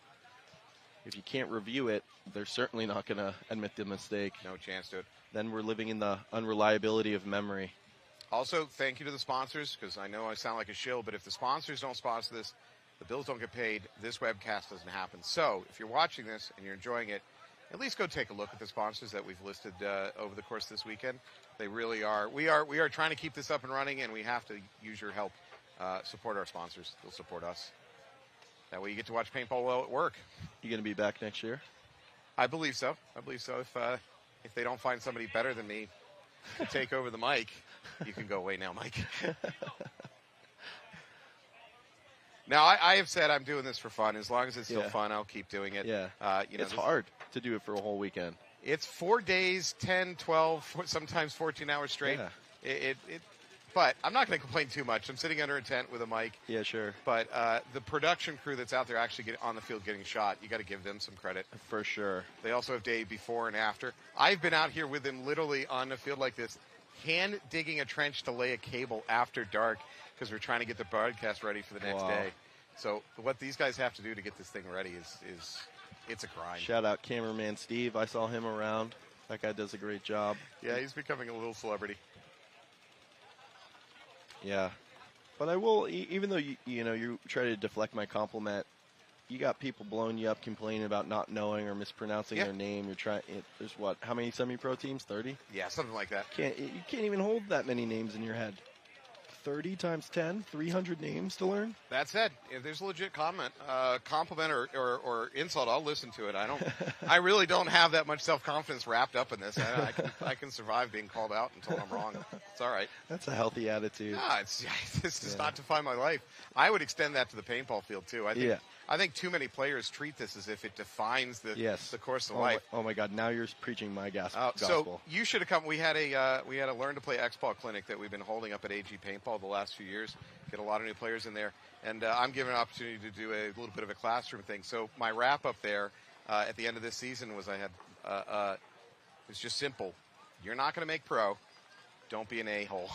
If you can't review it, they're certainly not going to admit the mistake. No chance to it. Then we're living in the unreliability of memory. Also, thank you to the sponsors, because I know I sound like a shill, but if the sponsors don't sponsor this, the bills don't get paid, this webcast doesn't happen. So, if you're watching this and you're enjoying it, at least go take a look at the sponsors that we've listed over the course of this weekend. They really are. We are trying to keep this up and running, and we have to use your help. Support our sponsors. They'll support us. That way you get to watch paintball well at work. You going to be back next year? I believe so. If they don't find somebody better than me to take over the mic, you can go away now, Mike. Now, I have said I'm doing this for fun. As long as it's still Yeah. fun, I'll keep doing it. Yeah. It's hard to do it for a whole weekend. It's 4 days, 10, 12, sometimes 14 hours straight. Yeah. But I'm not going to complain too much. I'm sitting under a tent with a mic. Yeah, sure. But the production crew that's out there actually on the field getting shot, you got to give them some credit. For sure. They also have day before and after. I've been out here with them literally on the field like this, hand digging a trench to lay a cable after dark because we're trying to get the broadcast ready for the next Wow. day. So what these guys have to do to get this thing ready is it's a grind. Shout out cameraman Steve. I saw him around. That guy does a great job. Yeah, he's becoming a little celebrity. Yeah. But I will, even though you try to deflect my compliment, you got people blowing you up complaining about not knowing or mispronouncing their name. You're trying. There's what? How many semi-pro teams? 30. Yeah, something like that. You can't even hold that many names in your head. 30 times 10, 300 names to learn. That said, if there's a legit compliment or insult, I'll listen to it. I really don't have that much self-confidence wrapped up in this. I can survive being called out until I'm wrong. It's all right. That's a healthy attitude. This does not define my life. I would extend that to the paintball field too. I I think too many players treat this as if it defines the course of life. Oh my God! Now you're preaching my gospel. So you should have come. We had a learn to play X-Ball clinic that we've been holding up at AG Paintball the last few years. Get a lot of new players in there, and I'm given an opportunity to do a little bit of a classroom thing. So my wrap up there at the end of this season was I had it's just simple. You're not going to make pro. Don't be an a-hole.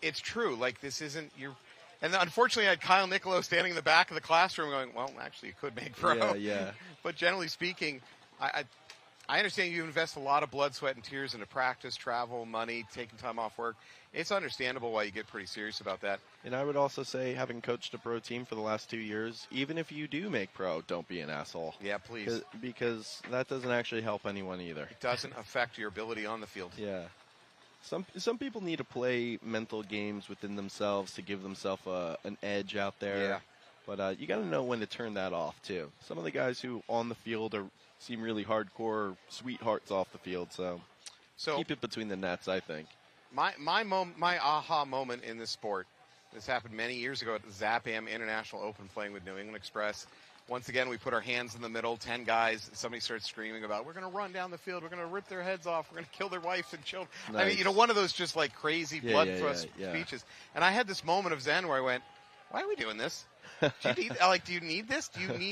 It's true. Like this isn't your. And unfortunately, I had Kyle Niccolo standing in the back of the classroom going, well, actually, you could make pro. Yeah. But generally speaking, I understand you invest a lot of blood, sweat, and tears into practice, travel, money, taking time off work. It's understandable why you get pretty serious about that. And I would also say, having coached a pro team for the last 2 years, even if you do make pro, don't be an asshole. Yeah, please. Because that doesn't actually help anyone either. It doesn't affect your ability on the field. Yeah. Some people need to play mental games within themselves to give themselves an edge out there. Yeah. But you got to know when to turn that off, too. Some of the guys who on the field seem really hardcore sweethearts off the field. So keep it between the nets, I think. My aha moment in this sport, this happened many years ago at the Zap-Am International Open playing with New England Express. Once again, we put our hands in the middle, 10 guys. Somebody starts screaming about, we're going to run down the field. We're going to rip their heads off. We're going to kill their wives and children. Nice. I mean, one of those just like crazy blood thrust speeches. And I had this moment of zen where I went, why are we doing this? Do you need this?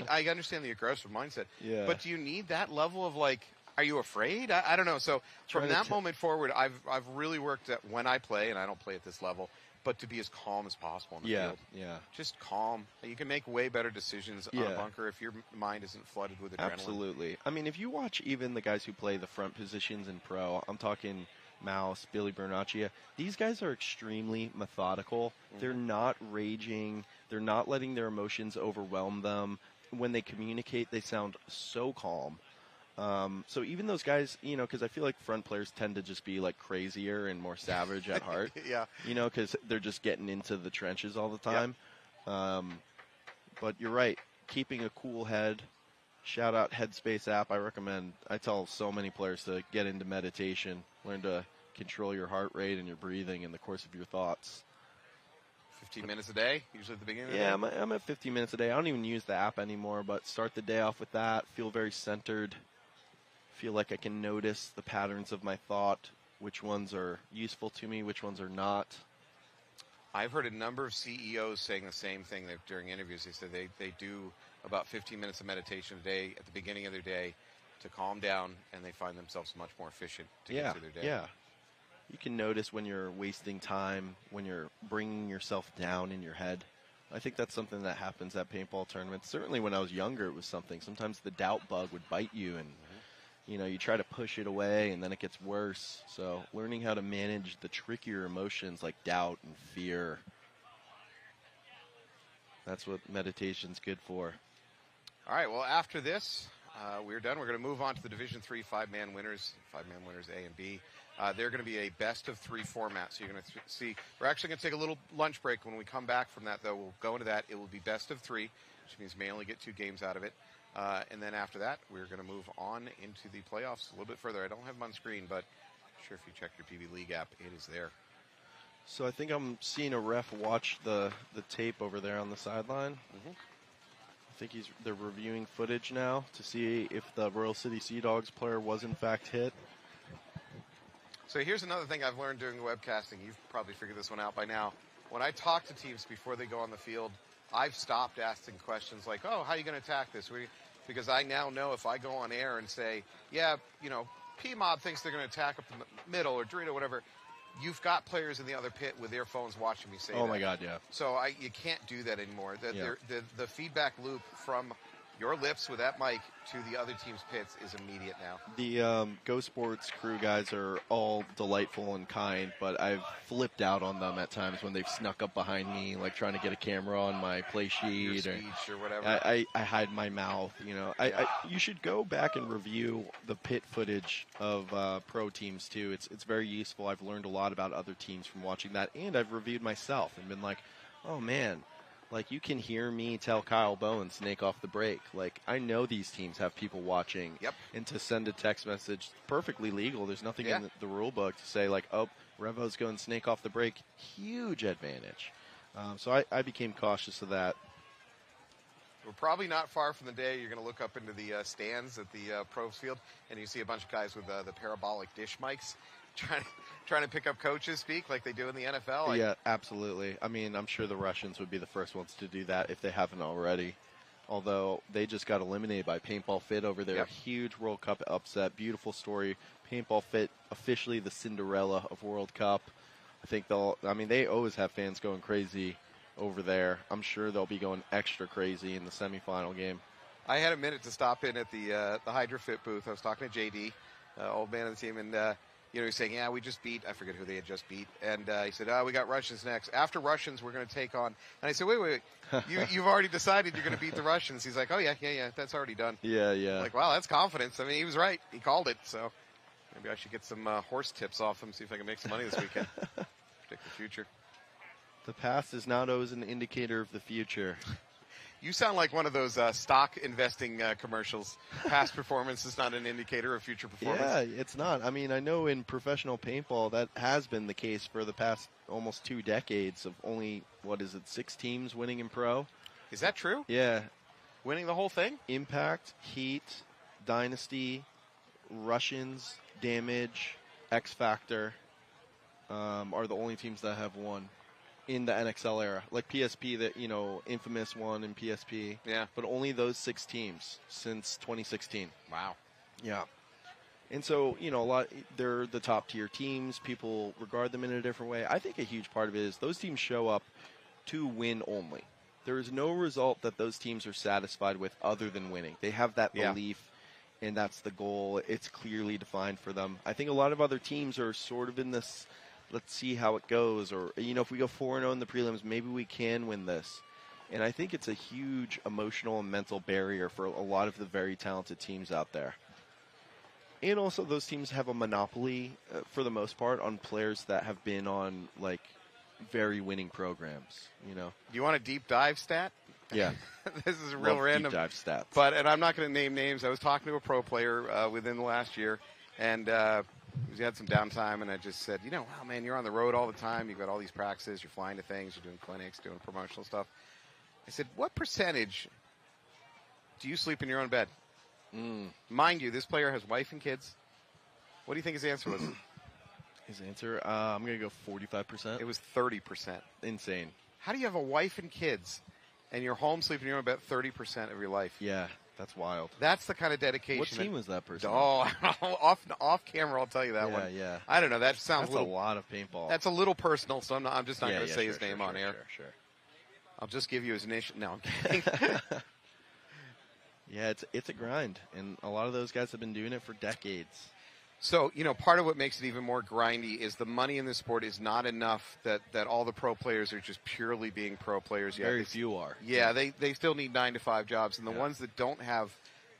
I understand the aggressive mindset. Yeah. But do you need that level of like, are you afraid? I don't know. So from that moment forward, I've really worked at when I play, and I don't play at this level, but to be as calm as possible in the field. Yeah. Just calm. You can make way better decisions on a bunker if your mind isn't flooded with adrenaline. Absolutely. I mean, if you watch even the guys who play the front positions in pro, I'm talking Mouse, Billy Bernaccia, these guys are extremely methodical. Mm-hmm. They're not raging. They're not letting their emotions overwhelm them. When they communicate, they sound so calm. So even those guys, because I feel like front players tend to just be like crazier and more savage at heart. Yeah. Because they're just getting into the trenches all the time. Yep. But you're right. Keeping a cool head. Shout out Headspace app. I tell so many players to get into meditation. Learn to control your heart rate and your breathing in the course of your thoughts. 15 minutes a day, usually at the beginning of the day? Yeah, I'm at 15 minutes a day. I don't even use the app anymore, but start the day off with that. Feel very centered. Feel like I can notice the patterns of my thought, which ones are useful to me, which ones are not. I've heard a number of CEOs saying the same thing during interviews. They said they do about 15 minutes of meditation a day at the beginning of their day to calm down, and they find themselves much more efficient to get through their day. Yeah. You can notice when you're wasting time, when you're bringing yourself down in your head. I think that's something that happens at paintball tournaments. Certainly when I was younger, it was something. Sometimes the doubt bug would bite you, and you try to push it away, and then it gets worse. So learning how to manage the trickier emotions like doubt and fear, that's what meditation's good for. All right, well, after this, we're done. We're going to move on to the Division III five-man winners A and B. They're going to be a best-of-3 format. So you're going to see. We're actually going to take a little lunch break. When we come back from that, though, we'll go into that. It will be best-of-3, which means may only get 2 games out of it. And then after that, we're going to move on into the playoffs a little bit further. I don't have them on screen, but I'm sure if you check your PB League app, it is there. So I think I'm seeing a ref watch the tape over there on the sideline. Mm-hmm. I think they're reviewing footage now to see if the Royal City SEADOGS player was in fact hit. So here's another thing I've learned doing the webcasting. You've probably figured this one out by now. When I talk to teams before they go on the field, I've stopped asking questions like, oh, how are you going to attack this? Because I now know if I go on air and say, P-Mob thinks they're going to attack up the middle or Dorito, whatever, you've got players in the other pit with their phones watching me say that. Oh, my God, yeah. So you can't do that anymore. The feedback loop from your lips with that mic to the other team's pits is immediate now. The Go Sports crew guys are all delightful and kind, but I've flipped out on them at times when they've snuck up behind me, like trying to get a camera on my play sheet or whatever. I hide my mouth. You should go back and review the pit footage of pro teams too. It's very useful. I've learned a lot about other teams from watching that, and I've reviewed myself and been like, oh man. Like, you can hear me tell Kyle Bowen, snake off the break. Like, I know these teams have people watching. Yep. And to send a text message, perfectly legal. There's nothing in the rule book to say, like, oh, Revo's going snake off the break. Huge advantage. So I became cautious of that. We're probably not far from the day you're going to look up into the stands at the pros field, and you see a bunch of guys with the parabolic dish mics trying to pick up coaches speak like they do in the NFL. Yeah, absolutely. I mean, I'm sure the Russians would be the first ones to do that if they haven't already. Although they just got eliminated by Paintball Fit over there. Yep. Huge World Cup upset. Beautiful story. Paintball Fit officially the Cinderella of World Cup. I think they always have fans going crazy over there. I'm sure they'll be going extra crazy in the semifinal game. I had a minute to stop in at the HydroFit booth. I was talking to JD, old man of the team, and he was saying, yeah, we just beat, I forget who they had just beat. And he said, we got Russians next. After Russians, we're going to take on. And I said, wait. You've already decided you're going to beat the Russians. He's like, oh, yeah, that's already done. Yeah. I'm like, wow, that's confidence. I mean, he was right. He called it. So maybe I should get some horse tips off him, see if I can make some money this weekend. Predict the future. The past is not always an indicator of the future. You sound like one of those stock investing commercials. Past performance is not an indicator of future performance. Yeah, it's not. I mean, I know in professional paintball that has been the case for the past almost 2 decades of only, 6 teams winning in pro? Is that true? Yeah. Winning the whole thing? Impact, Heat, Dynasty, Russians, Damage, X Factor are the only teams that have won in the NXL era. Like PSP, that Infamous won in PSP. Yeah. But only those 6 teams since 2016. Wow. Yeah. And so, they're the top tier teams. People regard them in a different way. I think a huge part of it is those teams show up to win only. There is no result that those teams are satisfied with other than winning. They have that belief, and that's the goal. It's clearly defined for them. I think a lot of other teams are sort of in this, let's see how it goes, or, if we go 4-0 in the prelims, maybe we can win this. And I think it's a huge emotional and mental barrier for a lot of the very talented teams out there. And also those teams have a monopoly, for the most part, on players that have been on, very winning programs, You want a deep dive stat? Yeah. This is real random. Deep dive stats. And I'm not going to name names. I was talking to a pro player within the last year, and he had some downtime, and I just said, wow, man, you're on the road all the time. You've got all these practices. You're flying to things. You're doing clinics, doing promotional stuff. I said, what percentage do you sleep in your own bed? Mind you, this player has wife and kids. What do you think his answer was? His answer, I'm going to go 45%. It was 30%. Insane. How do you have a wife and kids, and you're home sleeping in your own bed 30% of your life? Yeah, that's wild. That's the kind of dedication. What team was that person? Oh, off camera, I'll tell you that one. Yeah. I don't know. That sounds a lot of paintball. That's a little personal, so I'm just not going to say his name on air. Sure. I'll just give you his initial. No, I'm kidding. Yeah, it's a grind, and a lot of those guys have been doing it for decades. So, part of what makes it even more grindy is the money in this sport is not enough that all the pro players are just purely being pro players. Very few are. Yeah, they still need 9-to-5 jobs, and the ones that don't have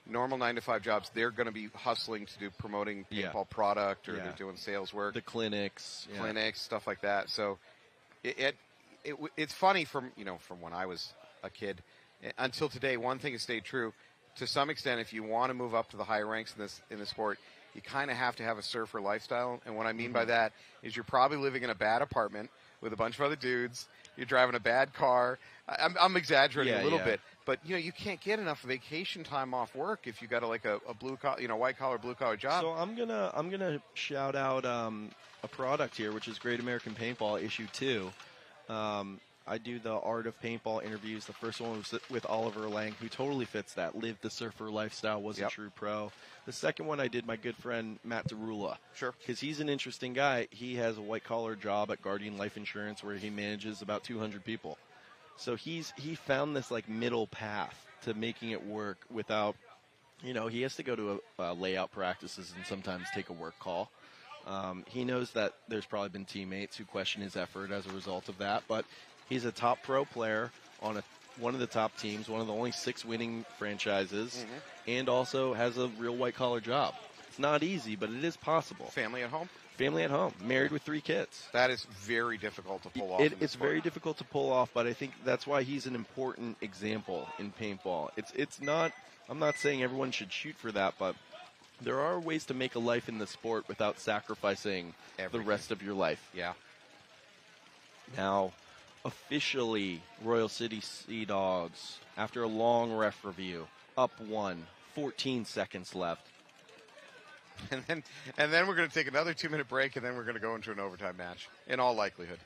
normal 9-to-5 jobs, they're going to be hustling to do promoting paintball product, or they're doing sales work. The clinics, stuff like that. So it's funny from when I was a kid until today. One thing has stayed true. To some extent, if you want to move up to the higher ranks in the sport, you kind of have to have a surfer lifestyle. And what I mean by that is you're probably living in a bad apartment with a bunch of other dudes. You're driving a bad car. I'm exaggerating a little bit, but you can't get enough vacation time off work if you got a blue collar, white collar, blue collar job. So I'm gonna shout out a product here, which is Great American Paintball issue 2. I do the Art of Paintball interviews. The first one was with Oliver Lang, who totally fits that. Lived the surfer lifestyle, was a true pro. The second one I did my good friend Matt Derula. Sure. Because he's an interesting guy. He has a white-collar job at Guardian Life Insurance where he manages about 200 people. So he found this middle path to making it work without, he has to go to layout practices and sometimes take a work call. He knows that there's probably been teammates who question his effort as a result of that, but he's a top pro player on one of the top teams, one of the only 6 winning franchises, and also has a real white-collar job. It's not easy, but it is possible. Family at home? Family at home. Married with 3 kids. That is very difficult to pull off. It's very difficult to pull off, but I think that's why he's an important example in paintball. It's not. I'm not saying everyone should shoot for that, but there are ways to make a life in the sport without sacrificing the rest of your life. Yeah. Now, officially Royal City SEADOGS, after a long ref review, up 1, 14 seconds left. And then we're going to take another 2-minute break, and then we're going to go into an overtime match, in all likelihood.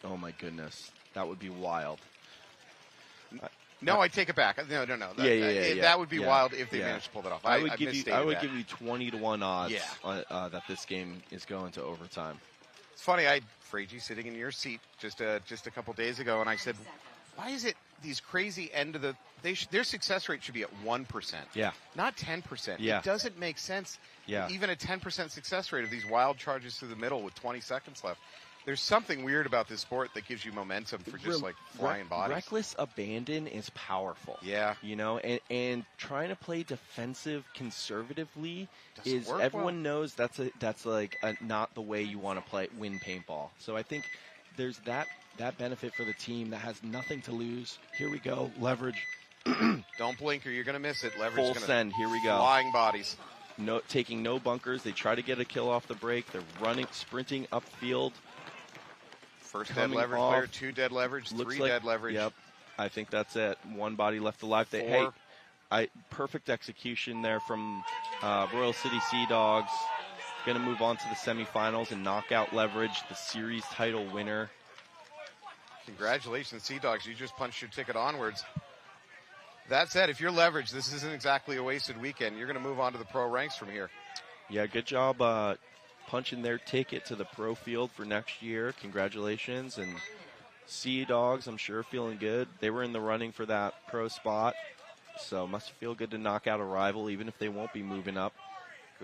Oh, my goodness. That would be wild. No, I take it back. No. That would be wild if they managed to pull that off. I would give you 20-1 odds that this game is going to overtime. It's funny. I had Fragi sitting in your seat just a couple days ago, and I said, why is it these crazy end of the their success rate should be at 1%. Yeah. Not 10%. Yeah. It doesn't make sense. Yeah. Even a 10% success rate of these wild charges through the middle with 20 seconds left. There's something weird about this sport that gives you momentum for just like flying bodies. Reckless abandon is powerful. Yeah. You know, and trying to play defensive conservatively everyone knows that's not the way you want to win paintball. So I think there's that benefit for the team that has nothing to lose. Here we go, leverage. Don't blink or you're going to miss it. Leverage Full send. Here we go. Flying bodies. Taking no bunkers. They try to get a kill off the break. They're sprinting upfield. First dead leverage player, 2 dead leverage, 3 dead leverage. Yep, I think that's it. 1 body left alive. 4. Perfect execution there from Royal City SEADOGS. Going to move on to the semifinals and knock out Leverage, the series title winner. Congratulations, SEADOGS. You just punched your ticket onwards. That said, if you're Leverage, this isn't exactly a wasted weekend. You're going to move on to the pro ranks from here. Yeah, good job punching their ticket to the pro field for next year. Congratulations. And SEADOGS, I'm sure, feeling good. They were in the running for that pro spot, so must feel good to knock out a rival, even if they won't be moving up.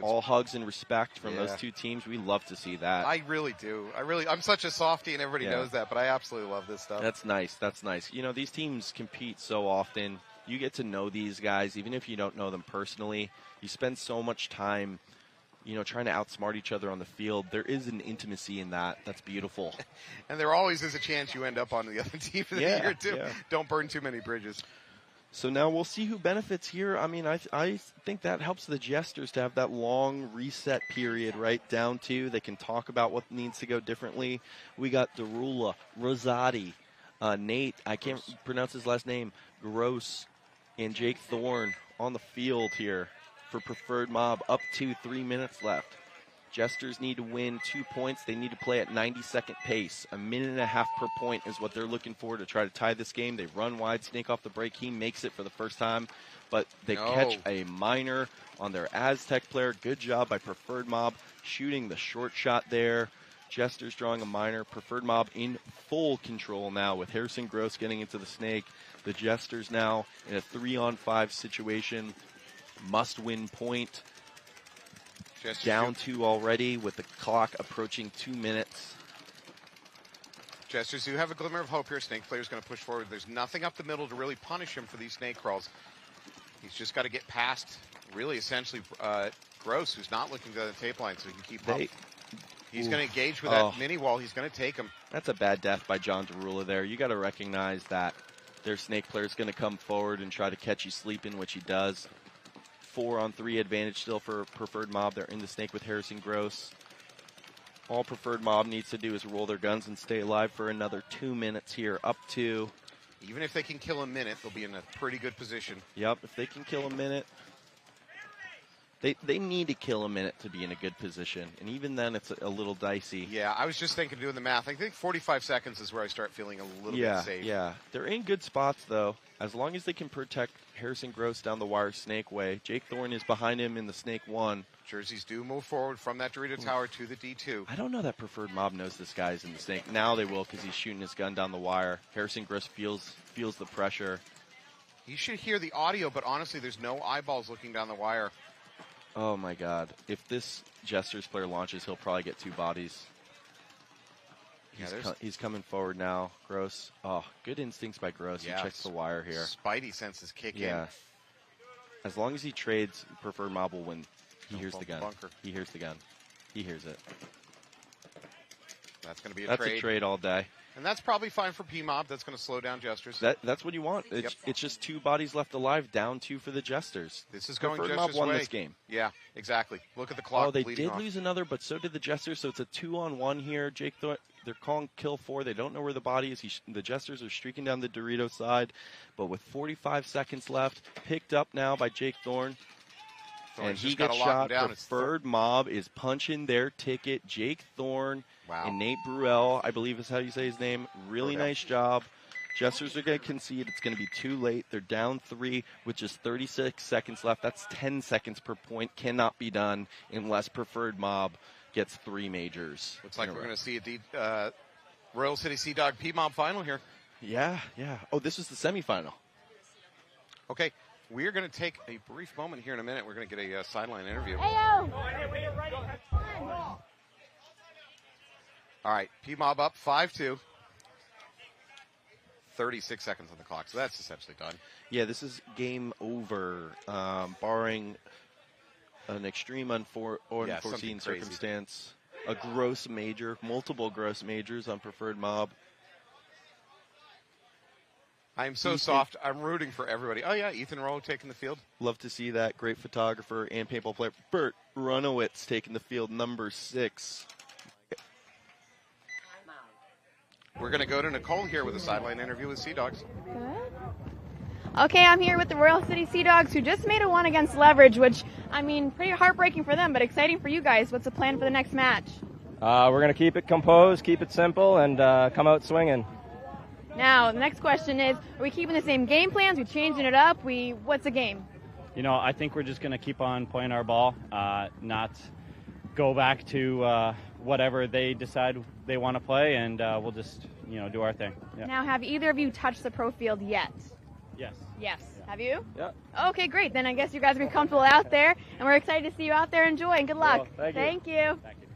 All hugs and respect from those two teams. We love to see that. I really do. I'm such a softie, and everybody knows that, but I absolutely love this stuff. That's nice. That's nice. You know, these teams compete so often. You get to know these guys, even if you don't know them personally. You spend so much time, you know, trying to outsmart each other on the field. There is an intimacy in that. That's beautiful. And there always is a chance you end up on the other team for the year, too. Yeah. Don't burn too many bridges. So now we'll see who benefits here. I mean, I think that helps the Jesters to have that long reset period, right, down to. They can talk about what needs to go differently. We got Darula, Rosati, Nate, I can't pronounce his last name, Gross, and Jake Thorne on the field here for Preferred Mob, up to 3 minutes left. Jesters need to win 2 points. They need to play at 90-second pace. 1.5 minutes per point is what they're looking for to try to tie this game. They run wide, snake off the break. He makes it for the first time, but they catch a minor on their Aztec player. Good job by Preferred Mob shooting the short shot there. Jesters drawing a minor. Preferred Mob in full control now with Harrison Gross getting into the snake. The Jesters now in a 3-on-5 situation. Must-win point. Jesters down 2 already with the clock approaching 2 minutes. Jesters do have a glimmer of hope here. Snake player's going to push forward. There's nothing up the middle to really punish him for these snake crawls. He's just got to get past, really, essentially, Gross, who's not looking to the tape line, so he can keep up. He's going to engage with that mini wall. He's going to take him. That's a bad death by John Darula there. You got to recognize that their snake player is going to come forward and try to catch you sleeping, which he does. 4-on-3 advantage still for Preferred Mob. They're in the snake with Harrison Gross. All Preferred Mob needs to do is roll their guns and stay alive for another 2 minutes here, up 2. Even if they can kill a minute, they'll be in a pretty good position. Yep, if they can kill a minute. They need to kill a minute to be in a good position, and even then it's a little dicey. Yeah, I was just thinking, doing the math. I think 45 seconds is where I start feeling a little bit safe. Yeah, they're in good spots, though. As long as they can protect Harrison Gross down the wire snake way. Jake Thorne is behind him in the snake 1. Jerseys do move forward from that Dorito Tower to the D2. I don't know that Preferred Mob knows this guy's in the snake. Now they will, because he's shooting his gun down the wire. Harrison Gross feels the pressure. You should hear the audio, but honestly, there's no eyeballs looking down the wire. Oh, my God. If this Jesters player launches, he'll probably get 2 bodies. He's coming forward now. Gross. Oh, good instincts by Gross. Yeah, he checks the wire here. Spidey senses kick in. As long as he trades, Preferred Mob will win. He hears the gun. Bunker. He hears the gun. He hears it. That's going to be That's a trade all day. And that's probably fine for P-Mob. That's going to slow down Jesters. That's what you want. It's just 2 bodies left alive, down 2 for the Jesters. This is going Preferred Jesters' Mob won way. this game. Yeah, exactly. Look at the clock. Oh, they did lose another, but so did the Jesters, so it's a 2-on-1 here. Jake they're calling kill 4. They don't know where the body is. The Jesters are streaking down the Dorito side, but with 45 seconds left, picked up now by Jake Thorne. And he gets shot. Preferred Mob is punching their ticket. Jake Thorne and Nate Bruel, I believe is how you say his name. Really nice job. Jesters are going to concede. It's going to be too late. They're down 3 with just 36 seconds left. That's 10 seconds per point. Cannot be done unless Preferred Mob gets 3 majors. Looks like we're going to see a Royal City SEADOG P-Mob final here. Yeah. Oh, this is the semifinal. Okay, we're going to take a brief moment here in a minute. We're going to get a sideline interview. Ayo! All right, P-Mob up 5-2. 36 seconds on the clock, so that's essentially done. Yeah, this is game over, barring an extreme unforeseen circumstance. A gross major, multiple gross majors on Preferred Mob. I'm so soft. I'm rooting for everybody. Oh, yeah, Ethan Rowe taking the field. Love to see that. Great photographer and paintball player. Bert Runowitz taking the field, number 6. We're going to go to Nicole here with a sideline interview with SEADOGS. Good. Okay, I'm here with the Royal City SEADOGS, who just made a 1 against Leverage, which, I mean, pretty heartbreaking for them, but exciting for you guys. What's the plan for the next match? We're going to keep it composed, keep it simple, and come out swinging. Now, the next question is, are we keeping the same game plans? Are we changing it up? What's the game? You know, I think we're just going to keep on playing our ball, not go back to whatever they decide they want to play, and we'll just, do our thing. Yeah. Now, have either of you touched the pro field yet? Yes. Yes. Yeah. Have you? Yeah. Okay, great. Then I guess you guys will be comfortable out there, and we're excited to see you out there. Enjoy, and good luck. Well, thank you. Thank you.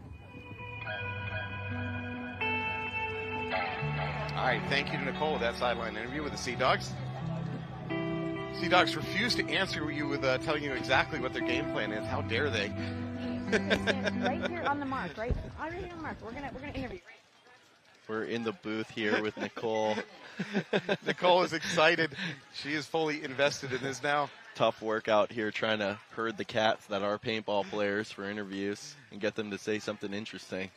All right, thank you to Nicole with that sideline interview with the SEADOGS. SEADOGS refused to answer you with telling you exactly what their game plan is. How dare they? Right here on the mark, right? On the mark. We're gonna interview. We're in the booth here with Nicole. Nicole is excited. She is fully invested in this now. Tough work out here trying to herd the cats that are paintball players for interviews and get them to say something interesting.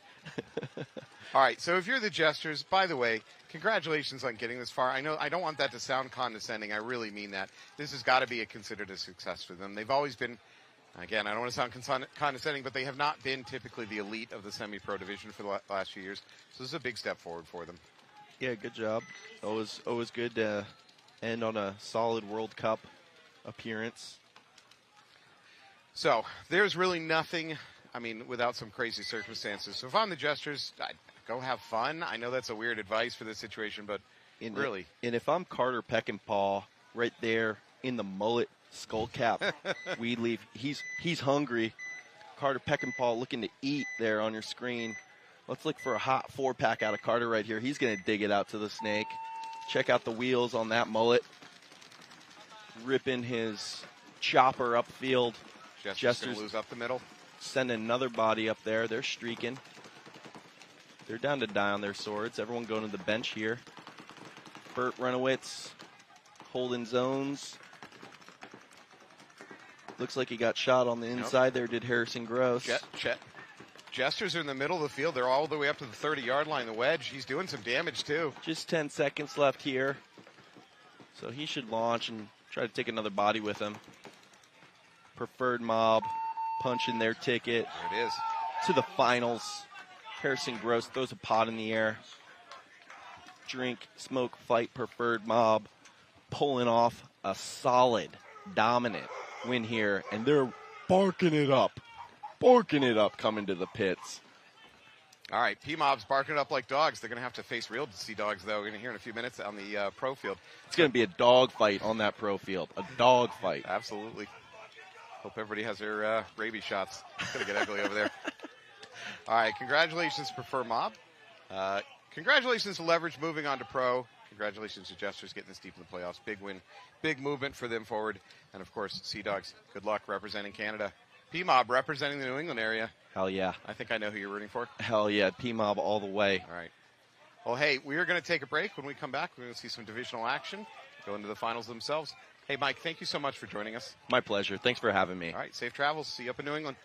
All right, so if you're the Jesters, by the way, congratulations on getting this far. I know I don't want that to sound condescending. I really mean that. This has got to be considered a success for them. They've always been, again, I don't want to sound condescending, but they have not been typically the elite of the semi-pro division for the last few years. So this is a big step forward for them. Yeah, good job. Always good to end on a solid World Cup appearance. So there's really nothing, without some crazy circumstances. So if I'm the Jesters, I'd go have fun. I know that's a weird advice for this situation, but really. And if I'm Carter Peckinpah right there in the mullet skull cap, we leave. He's hungry. Carter Peckinpah looking to eat there on your screen. Let's look for a hot 4-pack out of Carter right here. He's going to dig it out to the snake. Check out the wheels on that mullet. Ripping his chopper upfield. Jesters going to lose up the middle. Send another body up there. They're streaking. They're down to die on their swords. Everyone going to the bench here. Bert Runowitz holding zones. Looks like he got shot on the inside there, did Harrison Gross. Jesters are in the middle of the field. They're all the way up to the 30-yard line. The wedge, he's doing some damage too. Just 10 seconds left here. So he should launch and try to take another body with him. Preferred Mob punching their ticket. There it is. To the finals. Harrison Gross throws a pot in the air. Drink, smoke, fight, Preferred Mob. Pulling off a solid, dominant win here. And they're barking it up coming to the pits. All right, P-Mob's barking it up like dogs. They're going to have to face real SEADOGS, though. We're going to hear in a few minutes on the pro field. It's going to be a dog fight on that pro field. A dog fight. Absolutely. Hope everybody has their rabies shots. It's going to get ugly over there. All right, congratulations, Prefer Mob. Congratulations to Leverage moving on to pro. Congratulations to Jesters getting this deep in the playoffs. Big win, big movement for them forward. And, of course, SEADOGS, good luck representing Canada. P-Mob representing the New England area. Hell yeah. I think I know who you're rooting for. Hell yeah, P-Mob all the way. All right. Well, hey, we are going to take a break. When we come back, we're going to see some divisional action, go into the finals themselves. Hey, Mike, thank you so much for joining us. My pleasure. Thanks for having me. All right, safe travels. See you up in New England.